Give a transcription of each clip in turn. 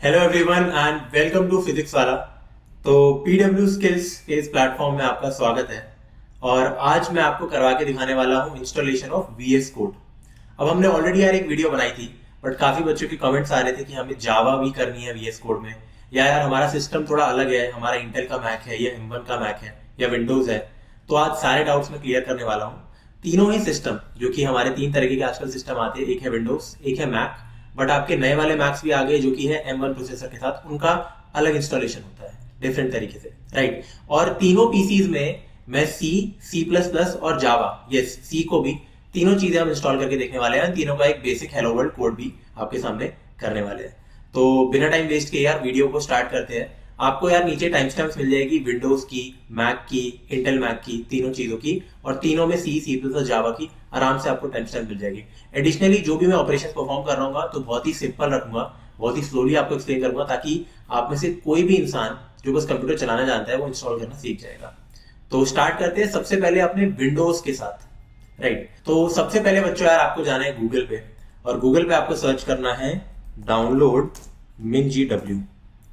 Hello everyone and welcome to physics Wallah. तो PW skills के इस प्लेटफॉर्म में आपका स्वागत है। और आज मैं आपको करवा के दिखाने वाला हूँ इंस्टॉलेशन ऑफ वीएस कोड। अब हमने ऑलरेडी यार एक वीडियो बनाई थी, बट काफी बच्चों के कमेंट्स आ रहे थे कि हमें जावा भी करनी है वीएस कोड में, या यार हमारा सिस्टम थोड़ा अलग है, हमारा इंटेल का मैक है या M1 का मैक है या विंडोज है। तो आज सारे डाउट्स मैं क्लियर करने वाला हूँ। तीनों ही सिस्टम, जो कि हमारे तीन तरीके के आजकल सिस्टम आते हैं, एक है विंडोज, एक है मैक, बट आपके नए वाले मैक्स भी आ गए जो कि है M1 प्रोसेसर के साथ, उनका अलग इंस्टॉलेशन होता है डिफरेंट तरीके से, राइट। और तीनों पीसीज में मैं सी प्लस प्लस और जावा, यस सी को भी, तीनों चीजें हम इंस्टॉल करके देखने वाले हैं। तीनों का एक बेसिक हेलो वर्ल्ड कोड भी आपके सामने करने वाले हैं। तो बिना टाइम वेस्ट किए यार वीडियो को स्टार्ट करते हैं। आपको यार नीचे टाइम स्टैम्प्स मिल जाएगी विंडोज की, मैक की, इंटेल मैक की, तीनों चीजों की, और तीनों में सी प्लस और जावा की आराम से आपको टाइम स्टैम्प मिल जाएगी। एडिशनली जो भी मैं ऑपरेशन परफॉर्म कर रहा हूँ तो बहुत ही सिंपल रखूंगा, बहुत ही स्लोली आपको एक्सप्लेन करूंगा, ताकि आप में से कोई भी इंसान जो बस कंप्यूटर चलाना जानता है वो इंस्टॉल करना सीख जाएगा। तो स्टार्ट करते हैं सबसे पहले अपने विंडोज के साथ, राइट। तो सबसे पहले बच्चों यार आपको जाना है गूगल पे, और गूगल पे आपको सर्च करना है डाउनलोड MinGW।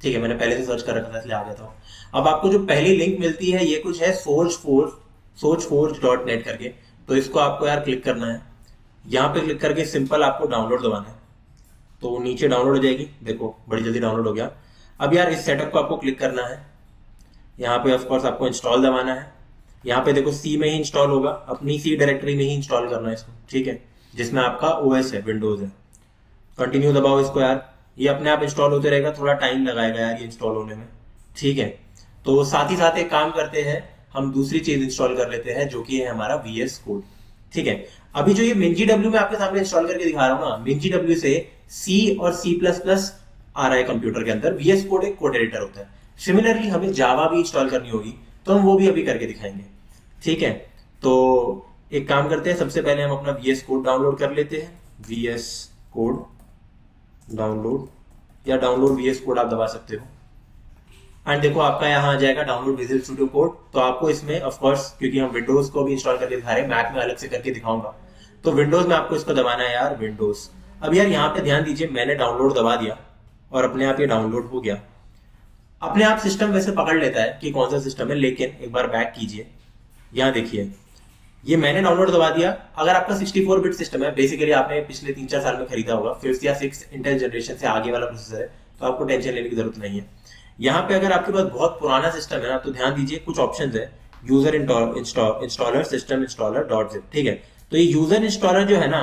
ठीक है, मैंने पहले से सर्च कर रखा था इसलिए आ गया था। अब आपको जो पहली लिंक मिलती है ये कुछ है sourceforge.net करके, तो इसको आपको यार क्लिक करना है। यहाँ पे क्लिक करके सिंपल आपको डाउनलोड दबाना है, तो नीचे डाउनलोड हो जाएगी। देखो बड़ी जल्दी डाउनलोड हो गया। अब यार इस सेटअप को आपको क्लिक करना है। यहाँ पे ऑफ कोर्स आपको इंस्टॉल दबाना है। यहाँ पे देखो सी में ही इंस्टॉल होगा, अपनी सी डायरेक्टरी में ही इंस्टॉल करना है इसको, ठीक है, जिसमें आपका ओएस है, विंडोज है। कंटिन्यू दबाओ इसको यार, ये अपने आप इंस्टॉल होते रहेगा, थोड़ा टाइम लगाएगा यार ये इंस्टॉल होने में, ठीक है। तो साथ ही साथ एक काम करते हैं, हम दूसरी चीज इंस्टॉल कर लेते हैं जो कि है हमारा वीएस कोड, ठीक है। अभी जो ये MinGW मैं आपके सामने इंस्टॉल करके दिखा रहा हूँ ना, MinGW से सी और C++ आ रहा है कंप्यूटर के अंदर, वीएस कोड एक कोड एडिटर होता है। सिमिलरली हमें जावा भी इंस्टॉल करनी होगी, तो हम वो भी अभी करके दिखाएंगे, ठीक है। तो एक काम करते हैं, सबसे पहले हम अपना वीएस कोड डाउनलोड कर लेते हैं। वीएस कोड डाउनलोड, या डाउनलोड वीएस कोड आप दबा सकते हो, एंड देखो आपका यहाँ आ जाएगा डाउनलोड विजुअल स्टूडियो कोड। तो आपको इसमें ऑफ कोर्स, क्योंकि हम विंडोज को भी इंस्टॉल करके दिखा रहे हैं, मैक में अलग से करके दिखाऊंगा, तो विंडोज में आपको इसको दबाना है यार, विंडोज। अब यार यहाँ पे ध्यान दीजिए, मैंने डाउनलोड दबा दिया और अपने आप ये डाउनलोड हो गया। अपने आप सिस्टम वैसे पकड़ लेता है कि कौन सा सिस्टम है, लेकिन एक बार बैक कीजिए, यहाँ देखिए ये मैंने डाउनलोड दबा दिया। अगर आपका 64 बिट सिस्टम है, बेसिकली आपने पिछले 3-4 साल में खरीदा होगा, 5th या 6th इंटेल जनरेशन से आगे वाला प्रोसेसर है, तो आपको टेंशन लेने की जरूरत नहीं है। यहाँ पे अगर आपके पास बहुत पुराना सिस्टम है ना, तो ध्यान दीजिए कुछ ऑप्शंस है, user installer, system installer, .zip, ठीक है। तो ये यूजर इंस्टॉलर जो है ना,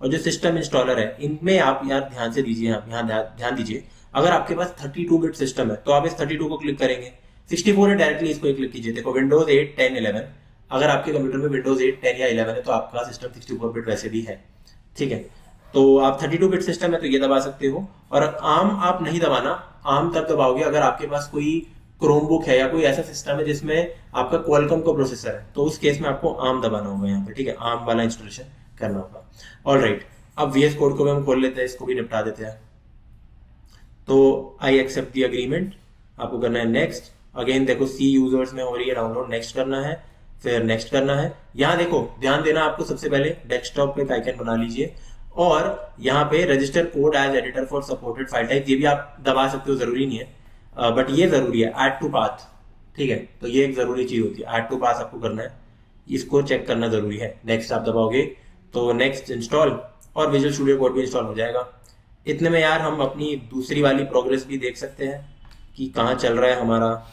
और जो सिस्टम इंस्टॉलर है, इनमें आप यार ध्यान से दीजिए, यहाँ ध्यान दीजिए। अगर आपके पास 32 बिट सिस्टम है तो आप इस 32 को क्लिक करेंगे, 64 है डायरेक्टली इसको क्लिक कीजिए। देखो विंडोज 8, 10, 11, अगर आपके कंप्यूटर में विंडोज 8, 10 या 11 है तो आपका सिस्टम 64 बिट वैसे भी है, ठीक है। तो आप 32 बिट सिस्टम है तो ये दबा सकते हो, और आम आप नहीं दबाना। आम तब दबाओगे अगर आपके पास कोई क्रोमबुक है या कोई ऐसा सिस्टम है जिसमें आपका क्वालकॉम का प्रोसेसर है, तो उस केस में आपको आम दबाना होगा यहाँ पे, ठीक है, आम वाला इंस्टॉलेशन करना होगा। ऑल राइट, अब वीएस कोड को भी हम खोल लेते हैं, इसको भी निपटा देते हैं। तो आई एक्सेप्ट दी अग्रीमेंट, आपको करना है नेक्स्ट। अगेन देखो सी यूजर्स में हो रही है डाउनलोड, नेक्स्ट करना है, फिर नेक्स्ट करना है। यहाँ देखो ध्यान देना, आपको सबसे पहले डेस्कटॉप पे आइकन बना लीजिए, और यहाँ पे register code as editor for supported file type, ये भी आप दबा सकते हो, जरूरी नहीं है, बट ये जरूरी है, ऐड टू पाथ, ठीक है। तो ये एक जरूरी चीज होती है, ऐड टू पाथ आपको करना है, इसको चेक करना जरूरी है। नेक्स्ट आप दबाओगे तो नेक्स्ट इंस्टॉल, और विजुअल स्टूडियो कोड भी इंस्टॉल हो जाएगा। इतने में यार हम अपनी दूसरी वाली प्रोग्रेस भी देख सकते हैं कि कहाँ चल रहा है हमारा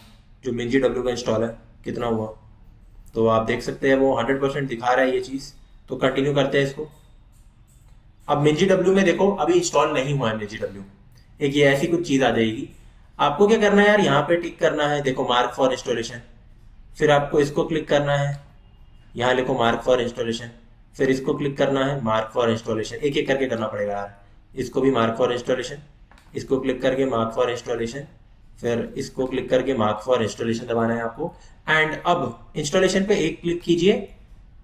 जो MinGW का इंस्टॉल है, कितना हुआ। तो आप देख सकते हैं वो 100% दिखा रहा है ये चीज। तो कंटिन्यू करते हैं इसको। अब MinGW में देखो अभी इंस्टॉल नहीं हुआ है MinGW, एक ये ऐसी कुछ चीज आ जाएगी। आपको क्या करना है यार, यहाँ पे टिक करना है, देखो मार्क फॉर इंस्टॉलेशन, फिर आपको इसको क्लिक करना है, यहाँ लिखो मार्क फॉर इंस्टॉलेशन, फिर इसको क्लिक करना है, मार्क फॉर इंस्टॉलेशन, एक एक करके करना पड़ेगा यार। इसको भी मार्क फॉर इंस्टॉलेशन, इसको क्लिक करके मार्क फॉर इंस्टॉलेशन, फिर इसको क्लिक करके मार्क फॉर इंस्टॉलेशन दबाना है आपको। एंड अब इंस्टॉलेशन पे एक क्लिक कीजिए,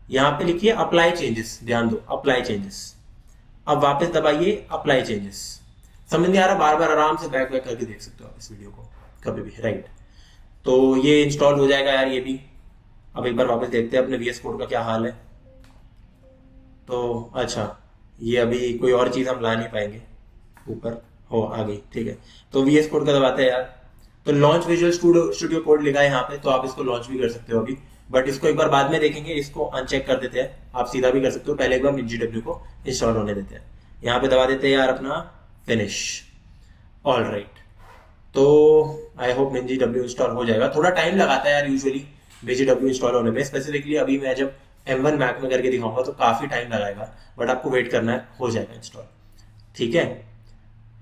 यहाँ पे लिखिए अप्लाई चेंजेस, ध्यान दो अप्लाई चेंजेस। अब वापस दबाइए अप्लाई चेंजेस। समझ नहीं आ रहा, बार बार आराम से बैक करके देख सकते हो आप इस वीडियो को कभी भी, राइट। तो ये इंस्टॉल हो जाएगा यार ये भी। अब एक बार वापस देखते हैं अपने वीएस कोड का क्या हाल है। तो अच्छा, ये अभी कोई और चीज हम ला नहीं पाएंगे ऊपर, हो आ गई, ठीक है। तो VS कोड का दबाते हैं यार, तो लॉन्च विजुअल स्टूडियो कोड लिखा है यहाँ पे, तो आप इसको लॉन्च भी कर सकते हो अभी, बट इसको एक बार बाद में देखेंगे। इसको अनचेक कर देते हैं, आप सीधा भी कर सकते हो, पहले एक बार MinGW को इंस्टॉल होने देते हैं। यहाँ पे दबा देते हैं यार अपना फिनिश। ऑल राइट, तो आई होप MinGW इंस्टॉल हो जाएगा। थोड़ा टाइम लगाता है यार यूजुअली MinGW इंस्टॉल होने में, स्पेसिफिकली अभी मैं जब M1 मैक में करके दिखाऊंगा तो काफी टाइम लगाएगा, बट आपको वेट करना है, हो जाएगा इंस्टॉल, ठीक है।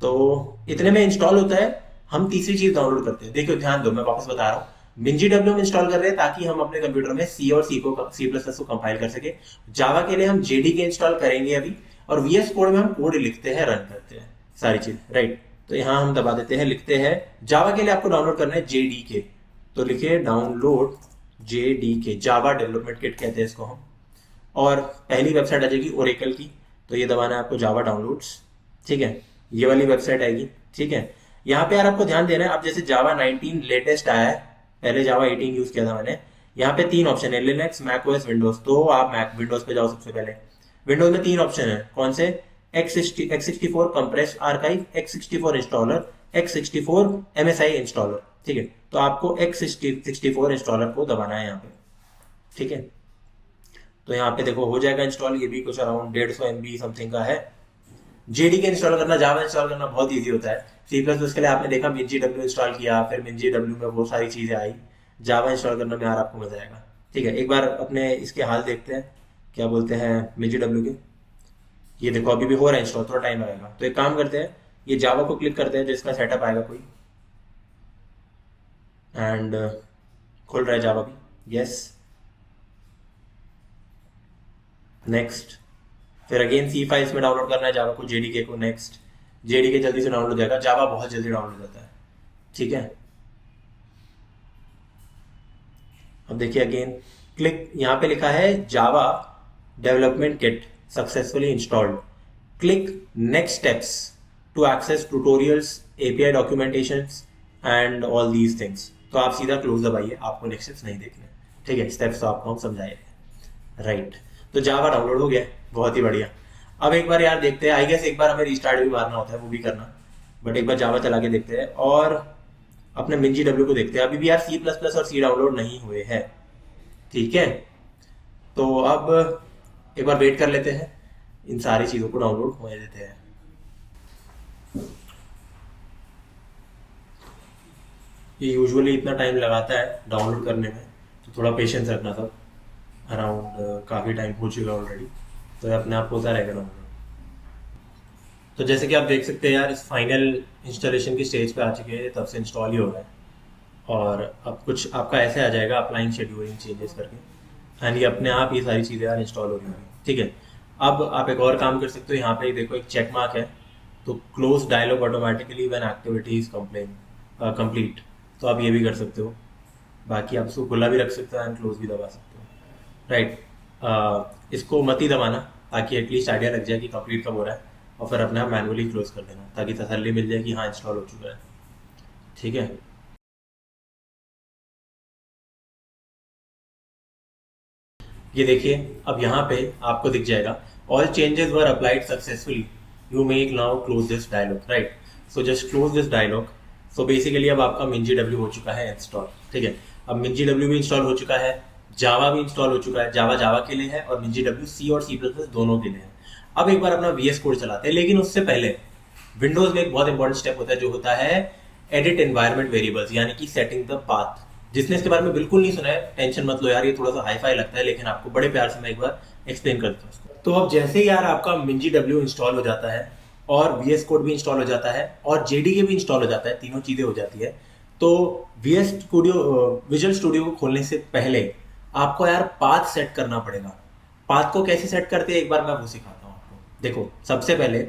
तो इतने में इंस्टॉल होता है। हम तीसरी चीज डाउनलोड करते हैं, देखो ध्यान दो, मैं वापस बता रहा हूँ। MinGW में इंस्टॉल कर रहे हैं ताकि हम अपने कंप्यूटर में C और C++ को कंपाइल कर सके। जावा के लिए हम JDK इंस्टॉल करेंगे अभी, और VS कोड में हम कोड लिखते हैं, रन करते हैं सारी चीज, राइट। तो यहाँ हम दबा देते हैं, लिखते हैं जावा के लिए आपको डाउनलोड करना है JDK, तो लिखिए डाउनलोड JDK, जावा डेवलपमेंट किट कहते हैं इसको हम। और पहली वेबसाइट आ जाएगी ओरेकल की, तो ये दबाना है आपको जावा डाउनलोड्स, ठीक है, ये वाली वेबसाइट आएगी, ठीक है। यहाँ पे यार आपको ध्यान देना है, अब जैसे जावा 19 लेटेस्ट आया है, पहले जावा 18 यूज किया था मैंने। यहाँ पे 3 ऑप्शन है, लिनक्स, मैक ओएस, विंडोज। तो आप मैक विंडोज पे जाओ सबसे पहले। विंडोज में 3 ऑप्शन है, कौन से? x64 compress archive, x64 installer, x64 MSI installer, ठीक है। तो आपको x64 इंस्टॉलर को दबाना है यहाँ पे, ठीक है। तो यहाँ पे देखो हो जाएगा इंस्टॉल, ये भी कुछ अराउंड 150 MB समथिंग का है। JDK इंस्टॉल करना, जावा इंस्टॉल करना बहुत इजी होता है। C++ के लिए आपने देखा MinGW इंस्टॉल किया, फिर MinGW में वो सारी चीजें आई। जावा इंस्टॉल करने में यार आपको मजा आएगा, ठीक है। एक बार अपने इसके हाल देखते हैं, क्या बोलते हैं MinGW के। ये देखो अभी भी हो रहा है इंस्टॉल, थोड़ा टाइम लगेगा। तो एक काम करते हैं, ये जावा को क्लिक करते हैं, जिसका सेटअप आएगा कोई, एंड खुल रहा है जावा भी, यस, नेक्स्ट। फिर अगेन C फाइल्स में डाउनलोड करना है जावा को, JDK को, नेक्स्ट। JDK जल्दी से डाउनलोड हो जाएगा, जावा बहुत जल्दी डाउनलोड हो जाता है, ठीक है। अब देखिए अगेन क्लिक, यहाँ पे लिखा है Java development kit successfully installed, click next steps to access tutorials, API documentations and all these things. तो आप सीधा क्लोज दबाइए, आपको नेक्स्ट स्टेप्स नहीं देखने, ठीक है। स्टेप्स तो आपको हम समझाए, राइट। तो जावा डाउनलोड हो गया, बहुत ही बढ़िया। अब एक बार यार देखते हैं, आई गेस एक बार हमें रिस्टार्ट भी मारना होता है, वो भी करना, बट एक बार जावा चला के देखते हैं और अपने MinGW को देखते हैं। अभी भी यार C++ और C डाउनलोड नहीं हुए हैं, ठीक है। तो अब एक बार वेट कर लेते हैं, इन सारी चीजों को डाउनलोड होने देते हैं। ये यूजुअली इतना टाइम लगाता है डाउनलोड करने में, तो थोड़ा पेशेंस रखना सब। अराउंड काफ़ी टाइम हो चुका ऑलरेडी, तो ये अपने आप होता रहेगा डाउनलोड। तो जैसे कि आप देख सकते हैं यार, इस फाइनल इंस्टॉलेशन की स्टेज पे आ चुके हैं, तब से इंस्टॉल ही हो रहा है। और अब कुछ आपका ऐसे आ जाएगा, अप्लाइंग शेड्यूलिंग चेंजेस करके, एंड ये अपने आप ये सारी चीज़ें यार इंस्टॉल हो रही होंगी, ठीक है। अब आप एक और काम कर सकते हो, यहाँ पे देखो एक चेक मार्क है, तो close dialog automatically when activity is complete, तो आप ये भी कर सकते हो। बाकी आप इसको खुला भी रख सकते हो एंड क्लोज भी दबा सकते हो, राइट। इसको मत ही दबाना, ताकि एटलीस्ट आइडिया लग जाए कि कंप्लीट कब हो रहा है, और फिर अपने आप मैनुअली क्लोज कर देना, ताकि तसल्ली मिल जाए कि हाँ इंस्टॉल हो चुका है, ठीक है। ये देखिए अब यहाँ पे आपको दिख जाएगा, all changes were applied successfully, you make now close this dialog, right. So just close this dialog. So basically अब आपका MinGW हो चुका है इंस्टॉल, ठीक है। अब MinGW भी इंस्टॉल हो चुका है, जावा भी इंस्टॉल हो चुका है। जावा के लिए है, और MinGW C और C++ दोनों के लिए है। अब एक बार अपना VS कोड चलाते हैं, लेकिन उससे पहले विंडोज में एक बहुत इंपॉर्टेंट स्टेप होता है, जो होता है एडिट एनवायरनमेंट वेरिएबल्स, यानी कि सेटिंग द पाथ। जिसने इसके बारे में बिल्कुल नहीं सुना है, टेंशन मत लो यार, ये थोड़ा सा हाई फाई लगता है, लेकिन आपको बड़े प्यार से मैं एक बार एक्सप्लेन करता हूँ उसको। तो अब जैसे ही यार आपका MinGW इंस्टॉल हो जाता है, और VS कोड भी इंस्टॉल हो जाता है, और JDK भी इंस्टॉल हो जाता है, तीनों चीजें हो जाती है, तो विजुअल स्टूडियो को खोलने से पहले आपको यार पाथ सेट करना पड़ेगा। पाथ को कैसे सेट करते हैं, एक बार मैं वो सिखाता हूँ आपको। देखो सबसे पहले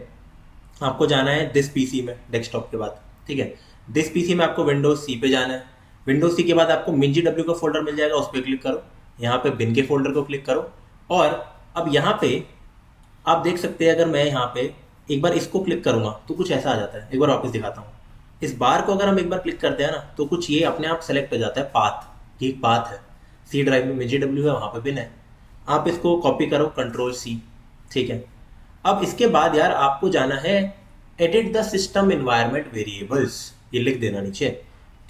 आपको जाना है दिस PC में, डेस्कटॉप के बाद, ठीक है। दिस PC में आपको विंडोज C पे जाना है। विंडोज C के बाद आपको MinGW का फोल्डर मिल जाएगा, उस पर क्लिक करो। यहाँ पे बिन के फोल्डर को क्लिक करो, और अब यहाँ पे आप देख सकते हैं, अगर मैं यहाँ पे एक बार इसको क्लिक करूंगा तो कुछ ऐसा आ जाता है। एक बार वापस दिखाता हूँ, इस बार को अगर हम एक बार क्लिक करते हैं ना, तो कुछ ये अपने आप सेलेक्ट हो जाता है, पाथ। ये पाथ है, C ड्राइव में MinGW है, वहाँ पे बिन है। आप इसको कॉपी करो, Ctrl+C, ठीक है। अब इसके बाद यार आपको जाना है edit the system environment variables, ये लिख देना नीचे,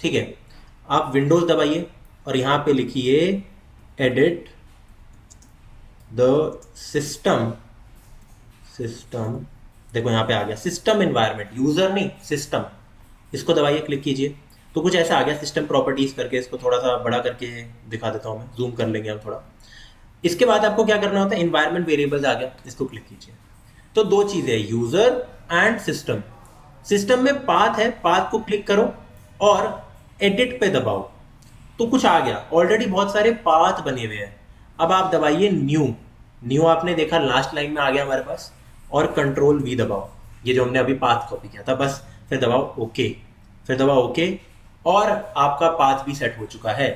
ठीक है। आप विंडोज दबाइए और यहाँ पे लिखिए एडिट द सिस्टम, देखो यहाँ पे आ गया सिस्टम एनवायरनमेंट, यूजर नहीं सिस्टम, इसको दबाइए, क्लिक कीजिए, तो कुछ ऐसा आ गया सिस्टम प्रॉपर्टीज करके। इसको थोड़ा सा बड़ा करके दिखा देता हूँ मैं, जूम कर लेंगे हम थोड़ा। इसके बाद आपको क्या करना होता है, एनवायरनमेंट वेरिएबल्स आ गया, इसको क्लिक कीजिए। तो दो चीजें, यूजर एंड सिस्टम। सिस्टम में पाथ है, पाथ को क्लिक करो और एडिट पे दबाओ, तो कुछ आ गया, ऑलरेडी बहुत सारे पाथ बने हुए हैं। अब आप दबाइए न्यू आपने देखा लास्ट लाइन में आ गया हमारे पास, और कंट्रोल वी दबाओ, ये जो हमने अभी पाथ कॉपी किया था, बस फिर दबाओ ओके, फिर दबाओ ओके, और आपका पाथ भी सेट हो चुका है।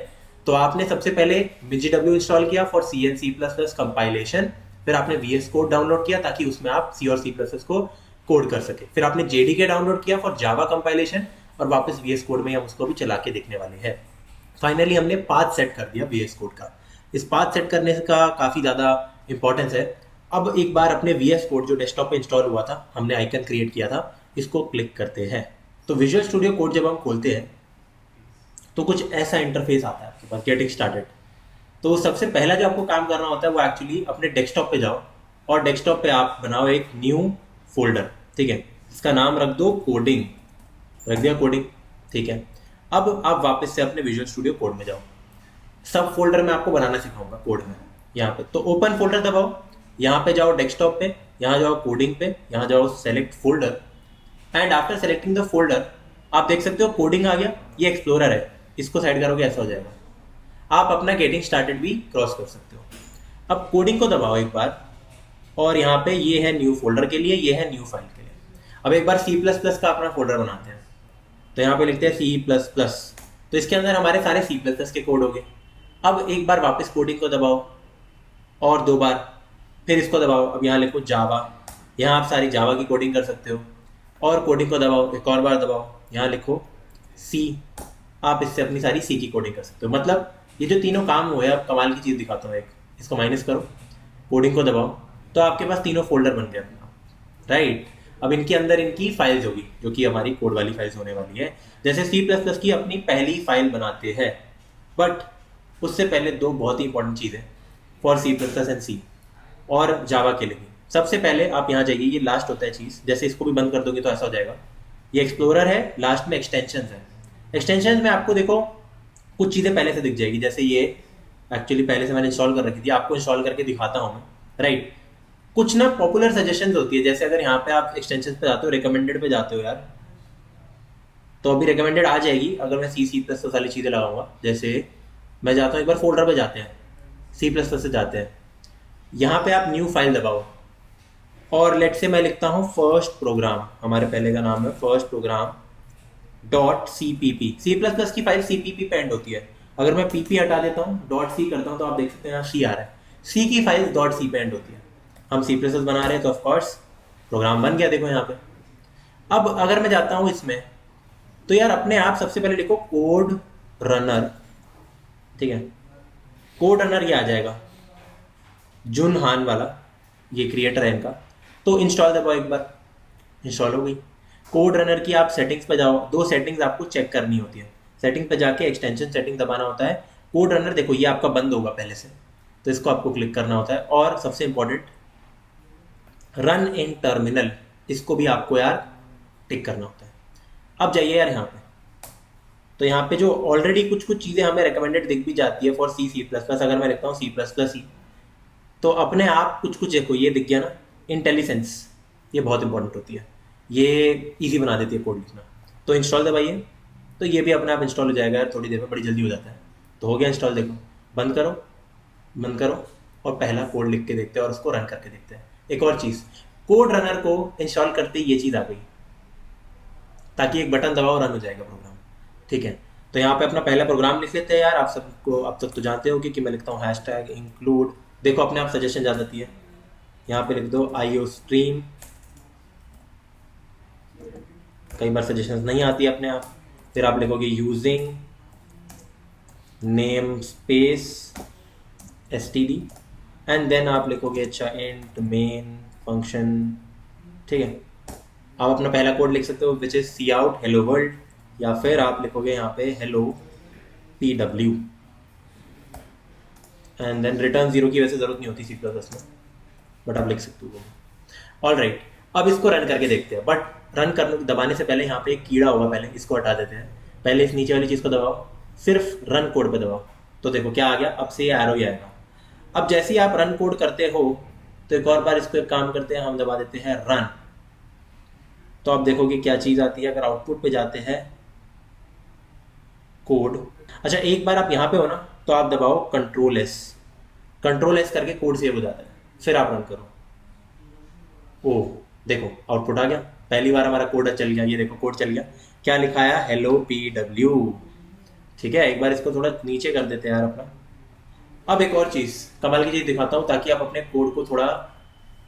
तो आपने सबसे पहले MinGW इंस्टॉल किया for C and C++ compilation, फिर आपने VS कोड डाउनलोड किया ताकि उसमें आप C और C++ को कोड कर सके, फिर आपने JDK डाउनलोड किया फॉर जावा कंपाइलेशन, और वापस VS कोड में हम उसको भी चला के देखने वाले हैं। फाइनली हमने पाथ सेट कर दिया VS कोड का। इस पाथ सेट करने का काफ़ी ज़्यादा इंपॉर्टेंस है। अब एक बार अपने VS कोड जो डेस्कटॉप पे इंस्टॉल हुआ था, हमने आइकन क्रिएट किया था, इसको क्लिक करते हैं। तो विजुअल स्टूडियो कोड जब हम खोलते हैं तो कुछ ऐसा इंटरफेस आता है आपके पास, गेटिंग स्टार्टेड। तो सबसे पहला जो आपको काम करना होता है वो एक्चुअली अपने डेस्कटॉप पे जाओ, और डेस्कटॉप पे आप बनाओ एक न्यू फोल्डर, ठीक है। इसका नाम रख दो कोडिंग, रख दिया कोडिंग, ठीक है। अब आप वापस से अपने विजुअल स्टूडियो कोड में जाओ, सब फोल्डर में आपको बनाना सिखाऊंगा कोड में, यहाँ पे। तो ओपन फोल्डर दबाओ, यहाँ पे जाओ डेस्कटॉप पे, यहाँ जाओ कोडिंग पे, यहाँ जाओ select folder, and after selecting the folder आप देख सकते हो कोडिंग आ गया, ये एक्सप्लोरर है, इसको साइड करोगे ऐसा हो जाएगा। आप अपना गेटिंग स्टार्टेड भी क्रॉस कर सकते हो। अब कोडिंग को दबाओ एक बार, और यहाँ पे ये है न्यू फोल्डर के लिए, ये है न्यू फाइल के लिए। अब एक बार C++ का अपना फोल्डर बनाते हैं, तो यहाँ पे लिखते हैं C++, तो इसके अंदर हमारे सारे C++ के कोड हो गए। अब एक बार वापस कोडिंग को दबाओ, और दो बार, फिर इसको दबाओ, अब यहाँ लिखो जावा, यहाँ आप सारी जावा की कोडिंग कर सकते हो, और कोडिंग को दबाओ, एक और बार दबाओ, यहाँ लिखो C, आप इससे अपनी सारी C की कोडिंग कर सकते हो। मतलब ये जो तीनों काम हुए, अब कमाल की चीज़ दिखाता हूँ एक, इसको माइनस करो, कोडिंग को दबाओ, तो आपके पास तीनों फोल्डर बन गए अपना, राइट। अब इनके अंदर इनकी फाइल्स होगी, जो कि हमारी कोड वाली फाइल्स होने वाली है। जैसे C++ की अपनी पहली फाइल बनाते हैं, बट उससे पहले दो बहुत ही इंपॉर्टेंट चीज़ें फॉर C++ एंड C और जावा के लिए। सबसे पहले आप यहाँ जाइए, ये लास्ट होता है चीज़, जैसे इसको भी बंद कर दोगे तो ऐसा हो जाएगा। ये एक्सप्लोरर है, लास्ट में एक्सटेंशंस है। एक्सटेंशंस में आपको देखो कुछ चीज़ें पहले से दिख जाएगी, जैसे ये एक्चुअली पहले से मैंने इंस्टॉल कर रखी थी, आपको इंस्टॉल करके दिखाता हूँ मैं, राइट। कुछ ना पॉपुलर सजेशंस होती है, जैसे अगर यहाँ पे आप एक्सटेंशंस पे जाते हो, रिकमेंडेड पे जाते हो यार, तो अभी रिकमेंडेड आ जाएगी अगर मैं C++ वाली चीज़ें लगाऊंगा। जैसे मैं जाता हूँ, एक बार फोल्डर पे जाते हैं, C++ से जाते हैं, यहाँ पे आप न्यू फाइल दबाओ, और लेट से मैं लिखता हूँ फर्स्ट प्रोग्राम, हमारे पहले का नाम है फर्स्ट प्रोग्राम .cpp। C++ की फाइल CPP पे एंड होती है, अगर मैं PP हटा देता हूँ, .c करता हूँ, तो आप देख सकते हैं यहाँ C आ रहा है। C की फाइल .c पे एंड होती है। हम C++ बना रहे हैं तो ऑफकोर्स प्रोग्राम बन गया, देखो यहाँ पे। अब अगर मैं जाता हूँ इसमें, तो यार अपने आप सबसे पहले लिखो कोड रनर, ठीक है। कोड रनर ये आ जाएगा, जुन हान वाला, ये क्रिएटर है इनका। तो इंस्टॉल दबाओ, एक बार इंस्टॉल हो गई। कोड रनर की आप सेटिंग्स पे जाओ, दो सेटिंग्स आपको चेक करनी होती है। सेटिंग पे जाके एक्सटेंशन सेटिंग दबाना होता है। कोड रनर देखो ये आपका बंद होगा पहले से, तो इसको आपको क्लिक करना होता है। और सबसे इंपॉर्टेंट रन इन टर्मिनल, इसको भी आपको यार टिक करना होता है। अब जाइए यार यहाँ पे, तो यहाँ पे जो ऑलरेडी कुछ चीज़ें हमें रिकमेंडेड दिख भी जाती है फॉर C++। अगर मैं लिखता हूँ C++ ही, तो अपने आप कुछ देखो ये दिख गया ना, इंटेलिजेंस, ये बहुत इंपॉर्टेंट होती है, ये इजी बना देती है कोड लिखना। तो इंस्टॉल दबाइए, तो ये भी अपने आप इंस्टॉल हो जाएगा यार, थोड़ी देर में, बड़ी जल्दी हो जाता है। तो हो गया इंस्टॉल, देखो बंद करो और पहला कोड लिख के देखते हैं और उसको रन करके देखते हैं। एक और चीज़, कोड रनर को इंस्टॉल करते ही ये चीज़ आ गई, ताकि एक बटन दबाओ रन हो जाएगा प्रोग्राम, ठीक है। तो यहाँ पे अपना पहला प्रोग्राम लिख लेते हैं यार। आप सबको अब तक तो जानते हो कि मैं लिखता हूँ #include, देखो अपने आप सजेशन जा जाती है। यहाँ पे लिख दो IOStream, कई बार सजेशंस नहीं आती अपने आप। फिर आप लिखोगे using name space std, and then आप लिखोगे अच्छा इंट मेन फंक्शन, ठीक है। आप अपना पहला कोड लिख सकते हो which is C out hello world, या फिर आप लिखोगे यहाँ पे hello PW and then return 0 की वैसे जरूरत नहीं होती C++ में, बट आप लिख सकते हो। ऑल राइट, अब इसको रन करके देखते हैं, बट रन करने दबाने से पहले यहाँ पे एक कीड़ा होगा, पहले इसको हटा देते हैं। पहले इस नीचे वाली चीज़ को दबाओ, सिर्फ रन कोड पे दबाओ, तो देखो क्या आ गया, अब से ये एरो ही आएगा। अब जैसे ही आप रन कोड करते हो तो एक और बार इसको एक काम करते हैं, हम दबा देते हैं रन, तो आप देखोगे क्या चीज़ आती है। अगर आउटपुट पे जाते हैं कोड, अच्छा एक बार आप यहाँ पे हो ना तो आप दबाओ कंट्रोल एस करके कोड सेव हो जाता है, फिर आप रन करो। ओ देखो आउटपुट आ गया, पहली बार हमारा कोड चल गया, ये देखो कोड चल गया, क्या लिखाया, हेलो PW। ठीक है, एक बार इसको थोड़ा नीचे कर देते हैं यार अपना। अब एक और चीज़, कमाल की चीज़ दिखाता हूँ ताकि आप अपने कोड को थोड़ा,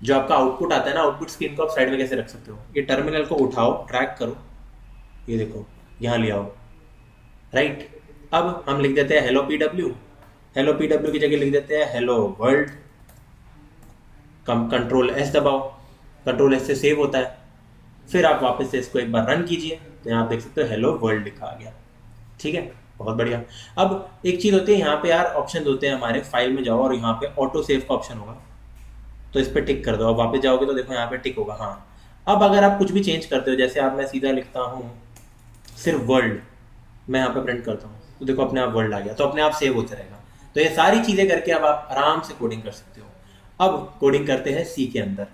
जो आपका आउटपुट आता है ना, आउटपुट स्क्रीन को आप साइड में कैसे रख सकते हो। ये टर्मिनल को उठाओ, ट्रैक करो, ये देखो यहाँ ले आओ, राइट। अब हम लिख देते हैं हेलो PW की जगह लिख देते हैं हेलो वर्ल्ड। कंट्रोल एस दबाओ, कंट्रोल एस से सेव होता है, फिर आप वापस से इसको एक बार रन कीजिए, तो यहाँ आप देख सकते हो हेलो वर्ल्ड लिखा आ गया। ठीक है, बहुत बढ़िया। अब एक चीज़ होती है यहाँ पे यार, ऑप्शन होते हैं हमारे, फाइल में जाओ और यहाँ पे ऑटो सेव का ऑप्शन होगा, तो इस पर टिक कर दो। अब वापस जाओगे तो देखो यहाँ पे टिक होगा। हाँ, अब अगर आप कुछ भी चेंज करते हो, जैसे आप, मैं सीधा लिखता हूँ सिर्फ वर्ल्ड, मैं यहाँ पे प्रिंट करता हूँ, तो देखो अपने आप वर्ल्ड आ गया, तो अपने आप सेव होते रहेगा। तो ये सारी चीज़ें करके अब आप आराम से कोडिंग कर सकते हो। अब कोडिंग करते हैं सी के अंदर।